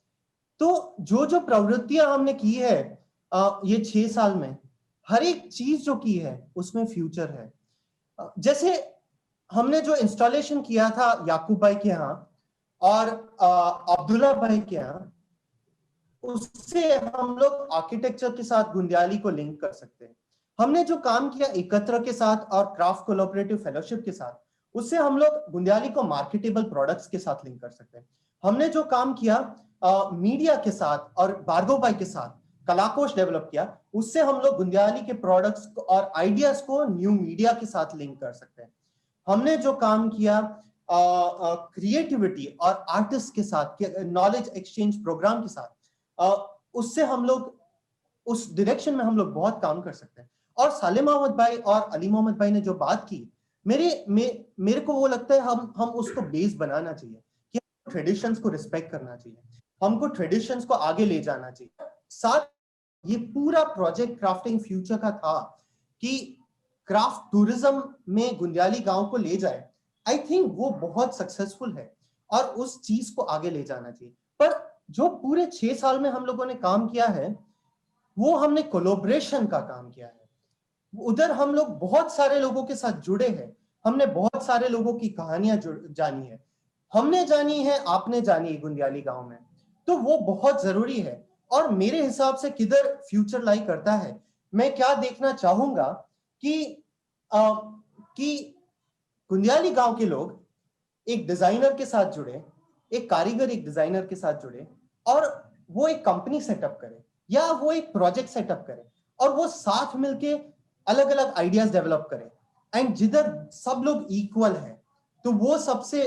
तो जो प्रवृत्तियां हमने की है ये 6 साल में, हर एक चीज जो की है उसमें फ्यूचर है. जैसे हमने जो इंस्टॉलेशन किया था याकूब भाई के यहाँ और अब्दुल्ला भाई के यहाँ, उससे हम लोग आर्किटेक्चर के साथ गुंदियाली को लिंक कर सकते हैं. हमने जो काम किया एकत्र के साथ और क्राफ्ट कोलैबोरेटिव फेलोशिप के साथ, उससे हम लोग गुंदियाली को मार्केटेबल प्रोडक्ट्स के साथ लिंक कर सकते हैं. हमने जो काम किया मीडिया के साथ और भार्गव भाई के साथ कलाकोश डेवलप किया, उससे हम लोग गुंदियाली के प्रोडक्ट्स और आइडियाज को न्यू मीडिया के साथ लिंक कर सकते हैं. हमने जो काम किया क्रिएटिविटी और आर्टिस्ट के साथ, नॉलेज एक्सचेंज प्रोग्राम के साथ, उससे हम लोग उस डायरेक्शन में हम लोग बहुत काम कर सकते हैं. और साले मोहम्मद भाई और अली मोहम्मद भाई ने जो बात की, मेरे को वो लगता है हम उसको बेस बनाना चाहिए कि ट्रेडिशंस को रिस्पेक्ट करना चाहिए, हमको ट्रेडिशंस को आगे ले जाना चाहिए. साथ ये पूरा प्रोजेक्ट क्राफ्टिंग फ्यूचर का था कि क्राफ्ट टूरिज्म में गुंदियाली गांव को ले जाए. आई थिंक वो बहुत सक्सेसफुल है और उस चीज को आगे ले जाना चाहिए. पर जो पूरे 6 साल में हम लोगों ने काम किया है, वो हमने कोलैबोरेशन का काम किया है। उधर हम लोग बहुत सारे लोगों के साथ जुड़े हैं, हमने बहुत सारे लोगों की कहानियां जानी है, हमने जानी है, आपने जानी है गुंदियाली गांव में, तो वो बहुत जरूरी है। और मेरे हिसाब से किधर फ्यूचर लाई करता है, मैं क्या देखना चाहूंगा कि गुंदियाली गांव के लोग एक डिजाइनर के साथ जुड़े, एक कारीगर एक डिजाइनर के साथ जुड़े, और वो एक कंपनी सेटअप करे या वो एक प्रोजेक्ट सेटअप करे, और वो साथ मिलके अलग अलग आइडियाज डेवलप करें, एंड जिधर सब लोग इक्वल हैं, तो वो सबसे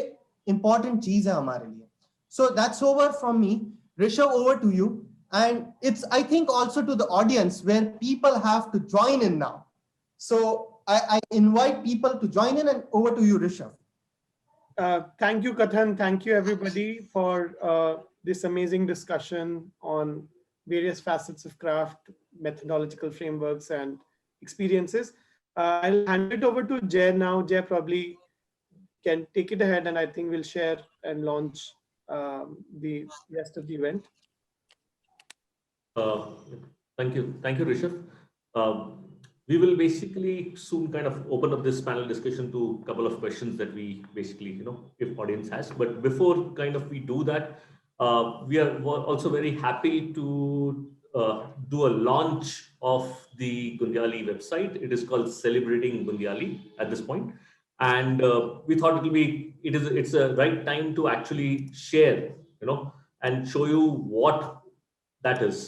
इंपॉर्टेंट चीज है हमारे लिए। So that's over from me. Rishabh, over to you, and it's, I think, also to the audience where people have to join in now. So I invite people to join in, and over to you, Rishabh. Thank you, Kathan. Thank you, everybody, for this amazing discussion on various facets of craft, methodological frameworks, and experiences. I'll hand it over to Jay now. Jay probably can take it ahead, and I think we'll share and launch the rest of the event. Thank you, Rishabh. We will basically soon kind of open up this panel discussion to a couple of questions that we basically, if audience has. But before kind of we do that, we are also very happy to do a launch of the Gundiyali website. It is called Celebrating Gundiyali at this point. And we thought it's a right time to actually share, and show you what that is.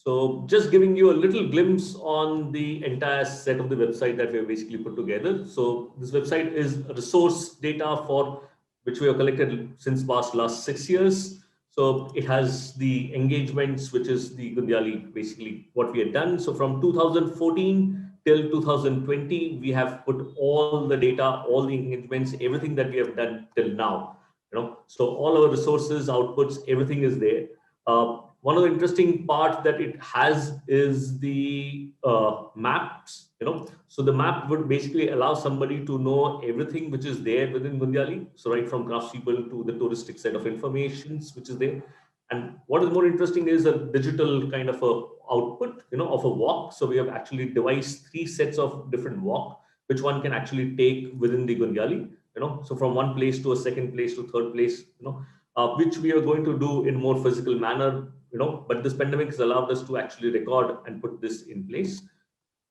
So just giving you a little glimpse on the entire set of the website that we have basically put together. So this website is resource data for which we have collected since last 6 years. So it has the engagements, which is the Gundiyali, basically what we had done. So from 2014 till 2020, we have put all the data, all the engagements, everything that we have done till now. So all our resources, outputs, everything is there. One of the interesting part that it has is the maps, So the map would basically allow somebody to know everything which is there within Gundiyali. So right from craftspeople to the touristic set of informations which is there. And what is more interesting is a digital kind of a output, of a walk. So we have actually devised 3 sets of different walk, which one can actually take within the Gundiyali, So from one place to a second place to third place, which we are going to do in more physical manner, but this pandemic has allowed us to actually record and put this in place.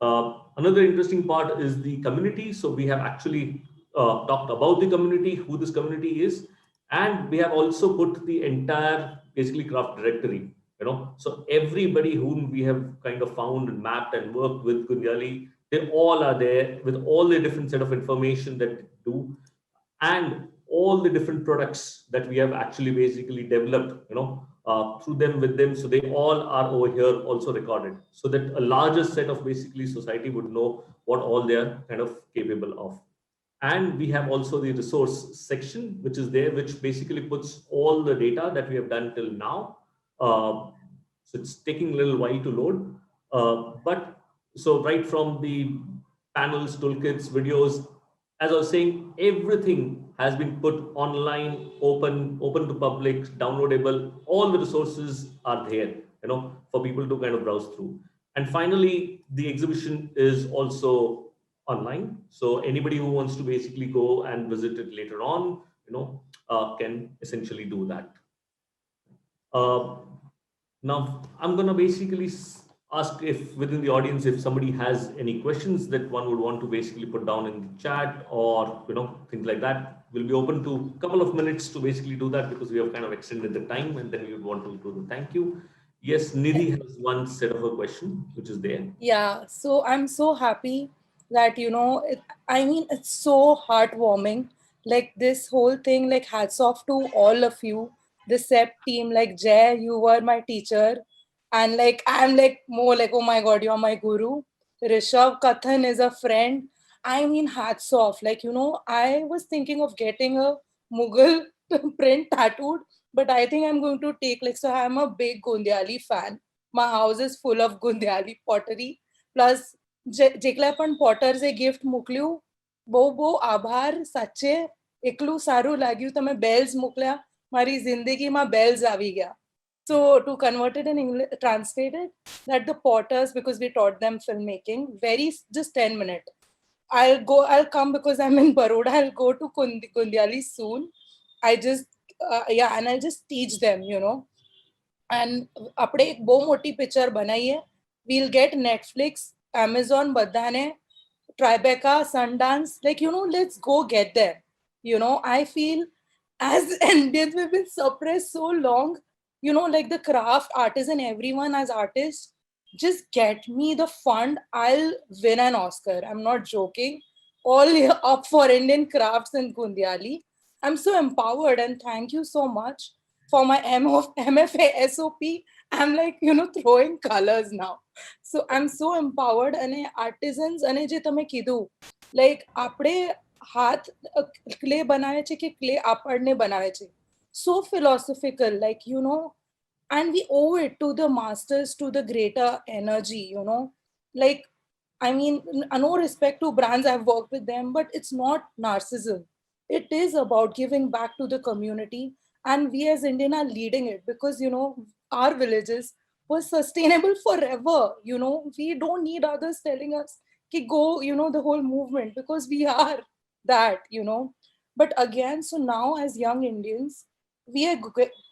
Another interesting part is the community. So we have actually talked about the community, who this community is, and we have also put the entire basically craft directory, So everybody whom we have kind of found and mapped and worked with Gundiyali, they all are there with all the different set of information that they do, and all the different products that we have actually basically developed, through them, with them. So they all are over here also recorded, so that a larger set of basically society would know what all they are kind of capable of. And we have also the resource section, which is there, which basically puts all the data that we have done till now. So it's taking a little while to load. But so right from the panels, toolkits, videos, as I was saying, everything has been put online, open to public, downloadable. All the resources are there, for people to kind of browse through. And finally, the exhibition is also online. So anybody who wants to basically go and visit it later on, can essentially do that. Now, I'm going to basically ask if within the audience, if somebody has any questions that one would want to basically put down in the chat or, things like that. We'll be open to a couple of minutes to basically do that, because we have kind of extended the time, and then we would want to do the thank you. Yes, Nidhi has one set of a question, which is there. Yeah, so I'm so happy that, it's so heartwarming. Like this whole thing, like hats off to all of you, the CEPT team, like Jay, you were my teacher. And like, I'm like more like, oh my God, you're my guru. Rishabh, Kathan is a friend. Hats off. Like, I was thinking of getting a Mughal print tattooed, but I think I'm going to take so I'm a big Gundiyali fan. My house is full of Gundiyali pottery. Plus, jekla pan potters a gift mukliu. Bo abhar sache eklu saru lagyu tame bells mukla. Mari zindagi ma bells avi gaya. So to convert it in English, translate it, that the potters, because we taught them filmmaking, just 10 minutes. I'll come because I'm in Baroda. I'll go to Gundiyali soon. And I'll just teach them, And આપણે એક બહુ મોટી picture બનાવીએ. We'll get Netflix, Amazon, બધાને, Tribeca, Sundance, let's go get there. I feel as Indians, we've been suppressed so long, the craft, artisan, everyone as artists, just get me the fund, I'll win an Oscar. I'm not joking. All up for Indian crafts in Gundiyali. I'm so empowered, and thank you so much for my MFA SOP. I'm throwing colors now. So I'm so empowered. And artisans, and je tame kidhu, apde hath clay બનાવે છે કે clay આપણને બનાવે છે. So philosophical, and we owe it to the masters, to the greater energy, no respect to brands, I've worked with them, but it's not narcissism. It is about giving back to the community, and we as Indian are leading it because, our villages were sustainable forever. We don't need others telling us to go, the whole movement, because we are that, But again, so now as young Indians, we are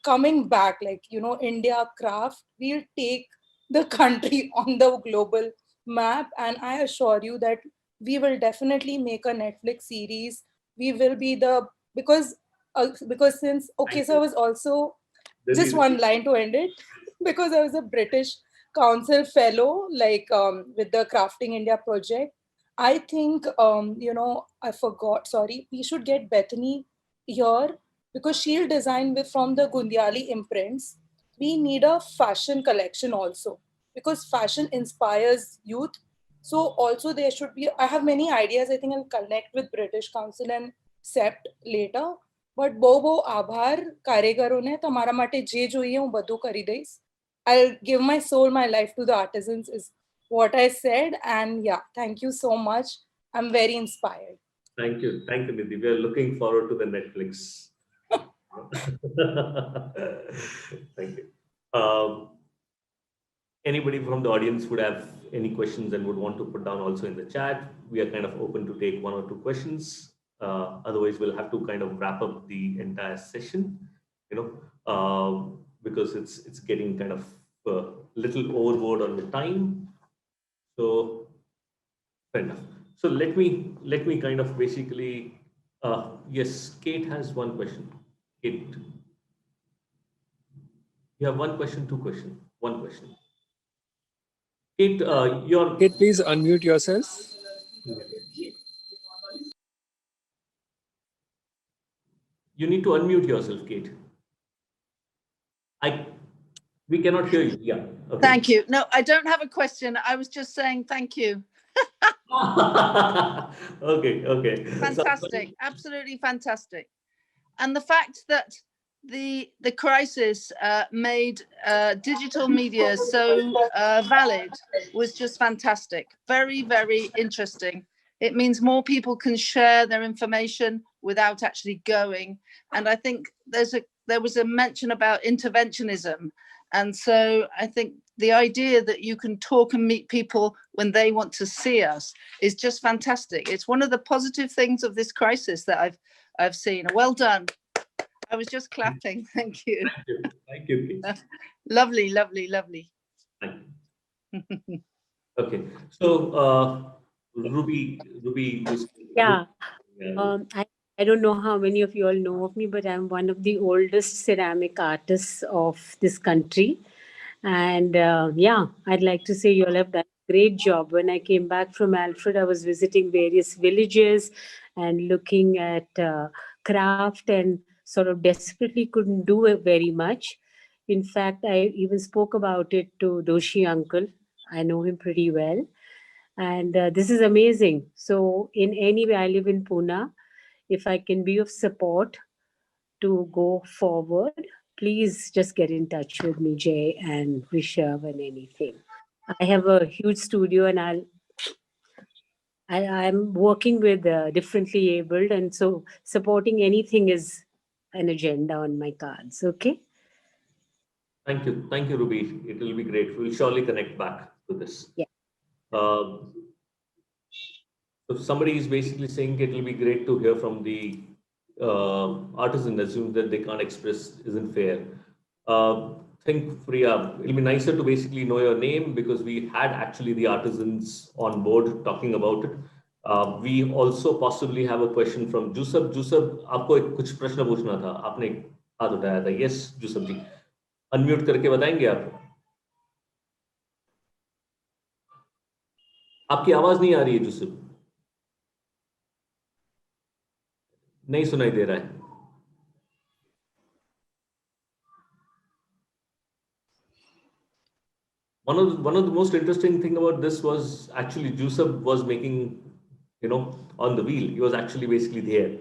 coming back, India craft, we'll take the country on the global map. And I assure you that we will definitely make a Netflix series. We will be because since, so I was also, just one line to end it, because I was a British Council fellow, with the Crafting India project. I think, I forgot, sorry, we should get Bethany here, because she'll design from the Gundiyali imprints. We need a fashion collection also, because fashion inspires youth. So also there should be, I have many ideas. I think I'll connect with British Council and CEPT later. But બહુ આભાર કારીગરોને, તમારા માટે જે જોઈએ હું બધું કરી દઈશ. I'll give my soul, my life to the artisans is what I said. And yeah, thank you so much. I'm very inspired. Thank you, Nidhi. We are looking forward to the Netflix. Thank you. Anybody from the audience would have any questions and would want to put down also in the chat. We are kind of open to take 1 or 2 questions. Otherwise, we'll have to kind of wrap up the entire session, because it's getting kind of a little overboard on the time. So, fair enough. So let me kind of basically, yes, Kate has one question. Kate, you have 1 question, 2 questions, 1 question. Kate, Kate, please unmute yourself. You need to unmute yourself, Kate. We cannot hear you. Yeah. Okay. Thank you. No, I don't have a question. I was just saying thank you. Okay. Fantastic. Absolutely fantastic. And the fact that the crisis made digital media so valid was just fantastic. Very, very interesting. It means more people can share their information without actually going. And I think there was a mention about interventionism. And so I think the idea that you can talk and meet people when they want to see us is just fantastic. It's one of the positive things of this crisis that I've seen. Well done. I was just clapping. Thank you. Thank you. Lovely. Thank you. Okay. So, Ruby. Yeah. I don't know how many of you all know of me, but I'm one of the oldest ceramic artists of this country. And I'd like to say you all have done a great job. When I came back from Alfred, I was visiting various villages and looking at craft and sort of desperately couldn't do very much. In fact, I even spoke about it to Doshi uncle. I know him pretty well. And this is amazing. So in any way, I live in Pune. If I can be of support to go forward, please just get in touch with me, Jay and Rishabh and anything. I have a huge studio and I'm working with differently abled, and so supporting anything is an agenda on my cards. Okay. Thank you, Ruby. It will be great. We'll surely connect back to this. Yeah. If somebody is basically saying it will be great to hear from the artisan, assume that they can't express isn't fair. Think, Priya, it'll be nicer to basically know your name because we had actually the artisans on board talking about it. We also possibly have a question from Jusab. Jusab, आपको कुछ प्रश्न पूछना था, आपने हाथ उठाया था. Yes, Jusab जी, unmute करके बताएंगे आप. आपकी आवाज नहीं आ रही है, जुसुब. नहीं सुनाई दे रहा है. One of the most interesting thing about this was actually Jusub was making, on the wheel. He was actually basically there,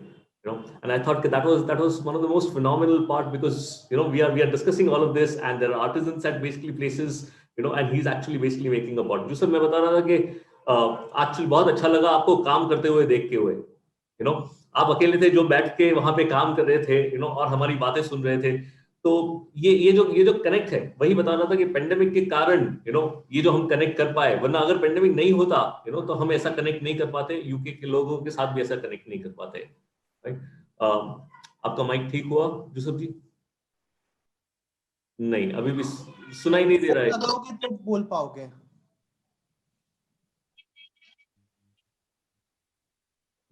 and I thought that was one of the most phenomenal part because we are discussing all of this and there are artisans at basically places, and he's actually basically making a pot. Jusub, मैं बता रहा था कि actually बहुत अच्छा लगा आपको काम करते हुए देख के हुए, आप अकेले थे जो बैठ के वहां पे काम कर रहे थे, और हमारी बातें सुन रहे थे. तो ये जो कनेक्ट है वही बता रहा था कि पेंडेमिक के कारण ये जो हम कनेक्ट कर पाए, वरना अगर पेंडेमिक नहीं होता तो हम ऐसा कनेक्ट नहीं कर पाते, यूके के लोगों के साथ भी ऐसा कनेक्ट नहीं कर पाते. राइट. आपका माइक ठीक हुआ जुसुब जी? नहीं, अभी भी सुनाई नहीं दे रहा है. लगाओगे तो बोल पाओगे.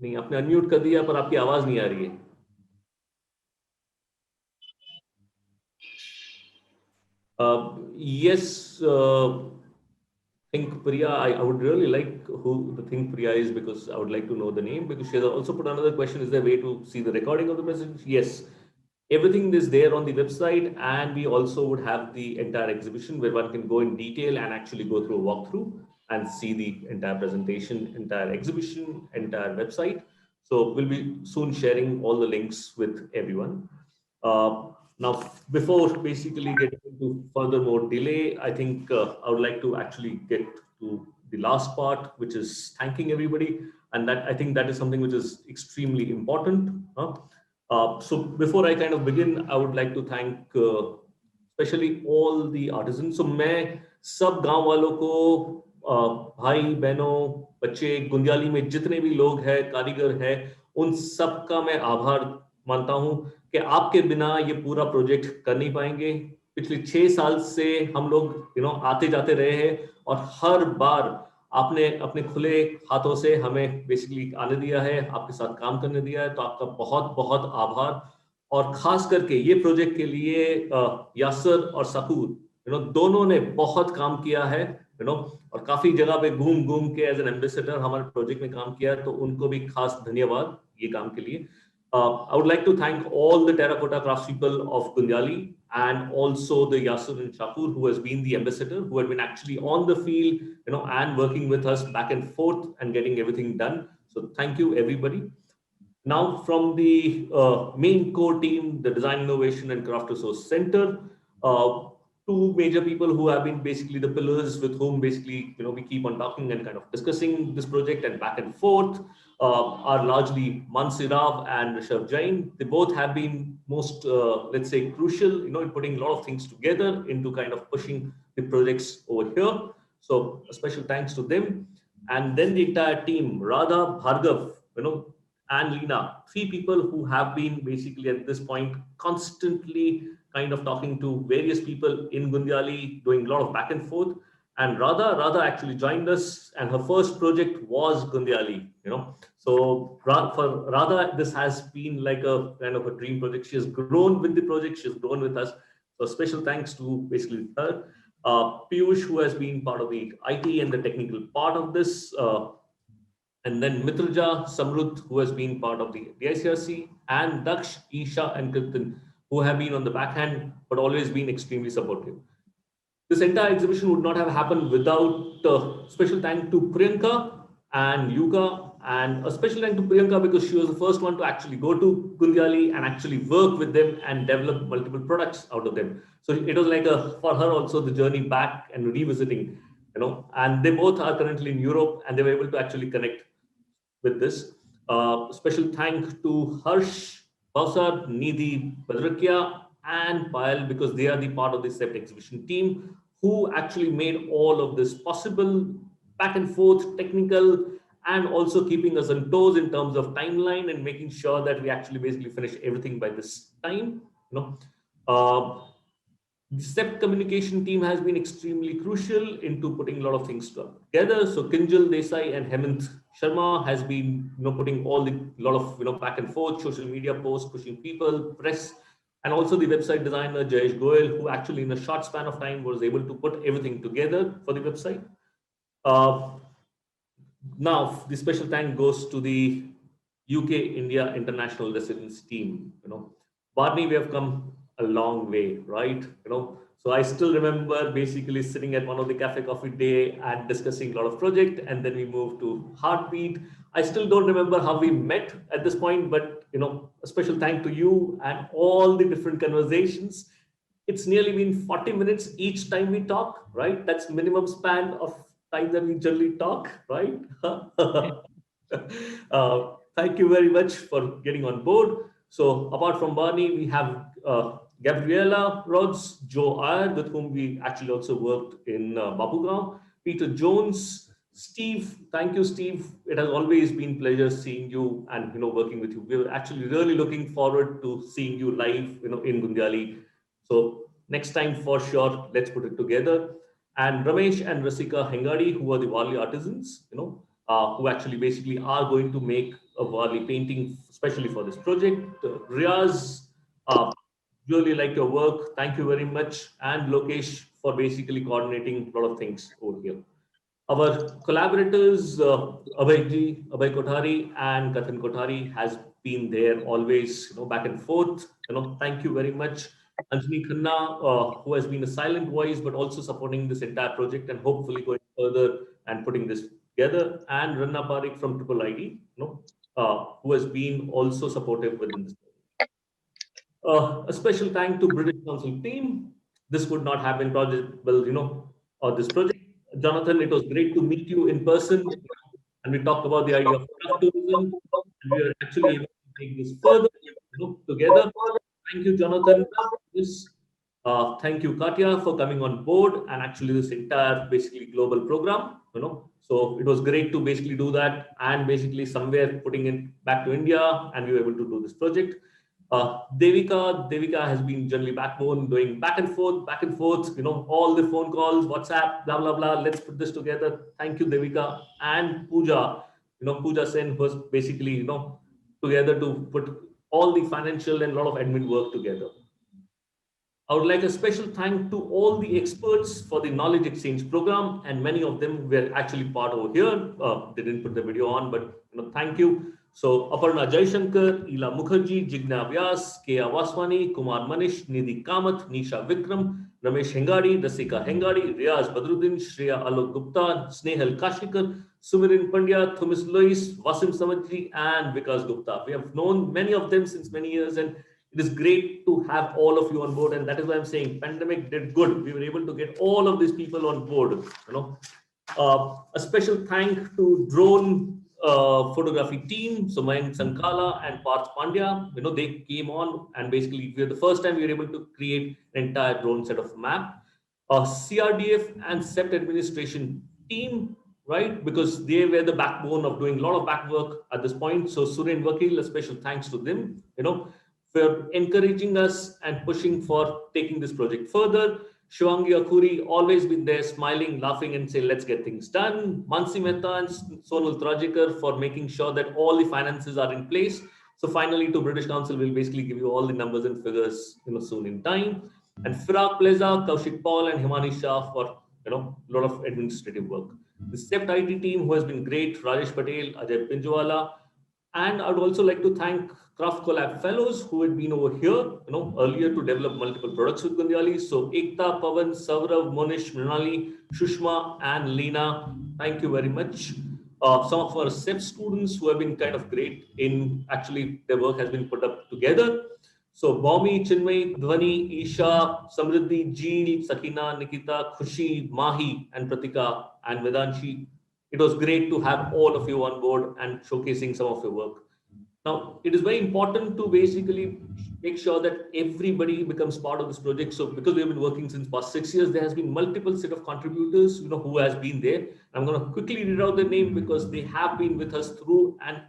नहीं, आपने अनम्यूट कर दिया पर आपकी आवाज नहीं आ रही है. Yes, Think Priya, I would really like who the Think Priya is because I would like to know the name, because she has also put another question, is there a way to see the recording of the presentation? Yes, everything is there on the website, and we also would have the entire exhibition where one can go in detail and actually go through a walkthrough and see the entire presentation, entire exhibition, entire website. So we'll be soon sharing all the links with everyone. Now, before basically getting into further more delay, I think I would like to actually get to the last part, which is thanking everybody. And that I think that is something which is extremely important. So before I kind of begin, I would like to thank especially all the artisans. So मैं सब गांव वालों को, भाई बहनों, बच्चे, गुंदियाली में जितने भी लोग हैं, कारीगर हैं, उन सब का मैं आभार मानता हूं कि आपके बिना ये पूरा प्रोजेक्ट कर नहीं पाएंगे. पिछले 6 साल से हम लोग आते जाते रहे हैं और हर बार आपने अपने खुले हाथों से हमें बेसिकली आने दिया है, आपके साथ काम करने दिया है, तो आपका बहुत बहुत आभार. और खास करके ये प्रोजेक्ट के लिए यासर और सकूर दोनों ने बहुत काम किया है, और काफी जगह पे घूम घूम के एज एन एम्बेसडर हमारे प्रोजेक्ट में काम किया है, तो उनको भी खास धन्यवाद ये काम के लिए. I would like to thank all the terracotta craftspeople of Gundiyali and also the Yasir and Shakur, who has been the ambassador, who had been actually on the field, and working with us back and forth and getting everything done. So thank you, everybody. Now, from the main core team, the Design Innovation and Craft Resource Center, two major people who have been basically the pillars with whom basically we keep on talking and kind of discussing this project and back and forth. Are largely Mansirav and Rishabh Jain. They both have been most, let's say, crucial, in putting a lot of things together into kind of pushing the projects over here. So a special thanks to them. And then the entire team, Radha, Bhargav, and Leena, 3 people who have been basically at this point constantly kind of talking to various people in Gundiyali, doing a lot of back and forth. And Radha actually joined us, and her first project was Gundiyali, So for Radha, this has been like a kind of a dream project. She has grown with the project, she has grown with us. So special thanks to basically her. Piyush, who has been part of the IT and the technical part of this. And then Mitraja, Samrudh, who has been part of the DICRC, and Daksh, Isha, and Kirtan, who have been on the backhand, but always been extremely supportive. This entire exhibition would not have happened without special thank to Priyanka and Yuka, and a special thank to Priyanka because she was the first one to actually go to Gundiyali and actually work with them and develop multiple products out of them. So it was like for her also the journey back and revisiting, and they both are currently in Europe and they were able to actually connect with this. Special thank to Harsh, Bausar, Nidhi, Badrakia, and Payal, because they are the part of the CEPT exhibition team who actually made all of this possible, back and forth, technical, and also keeping us on toes in terms of timeline and making sure that we actually basically finish everything by this time. The CEPT communication team has been extremely crucial into putting a lot of things together. So Kinjal Desai and Hemant Sharma has been putting all the lot of back and forth, social media posts, pushing people, press, and also the website designer Jayesh Goyal, who actually in a short span of time was able to put everything together for the website. Now the special thank goes to the UK India International Residence team. Barney, we have come a long way, right? So I still remember basically sitting at one of the cafe coffee day and discussing a lot of project, and then we moved to Heartbeat. I still don't remember how we met at this point, but a special thank to you and all the different conversations. It's nearly been 40 minutes each time we talk, right? That's minimum span of time that we generally talk, right? Thank you very much for getting on board. So apart from Barney, we have Gabriela Rhodes, Joe Iyer, with whom we actually also worked in Bapugaon, Peter Jones, Steve. Thank you, Steve. It has always been a pleasure seeing you and working with you. We're actually really looking forward to seeing you live in Gundiyali. So next time for sure, let's put it together. And Ramesh and Rasika Hengadi, who are the Wali artisans, who actually basically are going to make a Wali painting, especially for this project. Riaz, really like your work. Thank you very much. And Lokesh for basically coordinating a lot of things over here. Our collaborators, Abhay Kothari and Kathan Kothari has been there always, back and forth. Thank you very much. Anjani Khanna, who has been a silent voice, but also supporting this entire project and hopefully going further and putting this together. And Ranna Parik from Triple ID, who has been also supportive within this project. A special thank to British Council team. This would not have been possible, or this project. Jonathan, it was great to meet you in person, and we talked about the idea of craft tourism, and we are actually able to take this further, together. Thank you, Jonathan. Thank you, Katya, for coming on board and actually this entire basically global program. So it was great to basically do that and basically somewhere putting it back to India, and we were able to do this project. Devika has been generally backbone, doing back and forth, all the phone calls, WhatsApp, blah, blah, blah. Let's put this together. Thank you, Devika. And Pooja, Pooja Sen was basically, together to put all the financial and a lot of admin work together. I would like a special thank to all the experts for the knowledge exchange program, and many of them were actually part over here. They didn't put the video on, but thank you. So Aparna Jaishankar, Ila Mukherjee, Jigna Vyas, K.A. Vaswani, Kumar Manish, Nidhi Kamath, Nisha Vikram, Ramesh Hengadi, Rasika Hengadi, Riaz Badruddin, Shreya Alok Gupta, Snehal Kashikar, Sumirin Pandya, Thomas Lois, Wasim Samatri, and Vikas Gupta. We have known many of them since many years, and it is great to have all of you on board. And that is why I'm saying pandemic did good. We were able to get all of these people on board. A special thank to drone photography team, so Mayank Sankala and Parth Pandya. They came on, and basically the first time we were able to create an entire drone set of map. CRDF and CEPT administration team, right? Because they were the backbone of doing a lot of back work at this point. So Suren Vakil, a special thanks to them, for encouraging us and pushing for taking this project further. Shivangi Akuri, always been there, smiling, laughing, and say, let's get things done. Mansi Mehta and Sonal Trajikar for making sure that all the finances are in place. So finally, to British Council, we'll basically give you all the numbers and figures, soon in time. And Firak Pleza, Kaushik Paul, and Himani Shah for, a lot of administrative work. The CEPT IT team, who has been great, Rajesh Patel, Ajay Pinjwala. And I would also like to thank Craft Collab Fellows who had been over here, earlier to develop multiple products with Gundiyali. So Ekta, Pavan, Saurav, Monish, Mrinali, Shushma, and Leena, thank you very much. Some of our CEPT students who have been kind of great in actually their work has been put up together. So Bomi, Chinmay, Dhwani, Isha, Samriddhi, Jeel, Sakina, Nikita, Khushi, Mahi, and Pratika, and Vedanshi. It was great to have all of you on board and showcasing some of your work. Now, it is very important to basically make sure that everybody becomes part of this project. So because we have been working since past 6 years, there has been multiple set of contributors, who has been there. I'm going to quickly read out their name because they have been with us through and,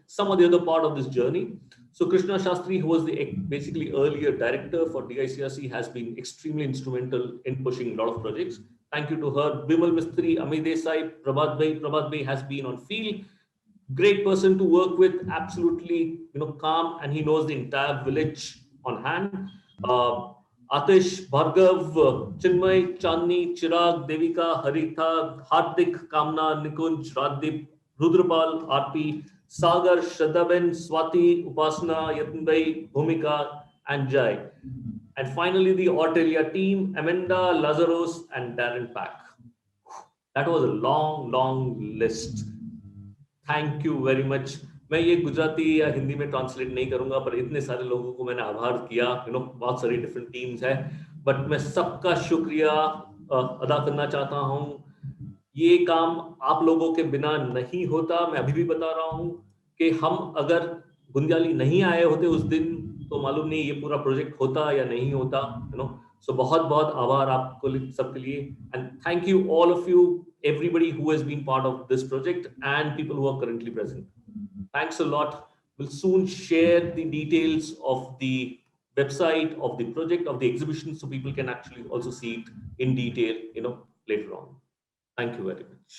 some of the other part of this journey. So Krishna Shastri, who was the basically earlier director for DICRC, has been extremely instrumental in pushing a lot of projects. Thank you to her. Bimal Mistry, Amit Desai, Prabhat Bhai has been on field. Great person to work with, absolutely calm, and he knows the entire village on hand. Atish, Bhargav, Chinmay, Chandni, Chirag, Devika, Haritha, Hardik, Kamna, Nikunj, Radip, Rudrapal, RP, Sagar, Shraddhaben, Swati, Upasana, Yatinbhai, Bhumika, and Jai. And finally, the Ortelia team, Amanda, Lazarus, and Darren Pack. That was a long, long list. Thank you very much. मैं ये गुजराती या हिंदी में translate नहीं करूंगा, पर इतने सारे लोगों को मैंने आभार किया. बहुत सारी डिफरेंट टीम्स है, बट मैं सबका शुक्रिया अदा करना चाहता हूं. ये काम आप लोगों के बिना नहीं होता. मैं अभी भी बता रहा हूं कि हम अगर गुंदियाली नहीं आए होते उस दिन, तो मालूम नहीं ये पूरा प्रोजेक्ट होता या नहीं होता. सो बहुत बहुत आभार आपको सबके लिए. And thank you all of you, everybody who has been part of this project and people who are currently present. Thanks a lot. We'll soon share the details of the website of the project, of the exhibition, so people can actually also see it in detail, later on. Thank you very much.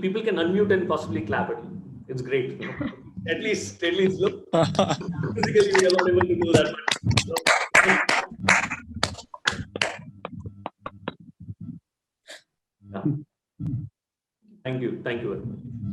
People can unmute and possibly clap it. It's great. At least look. Physically, we are not able to do that. Yeah. Thank you very much.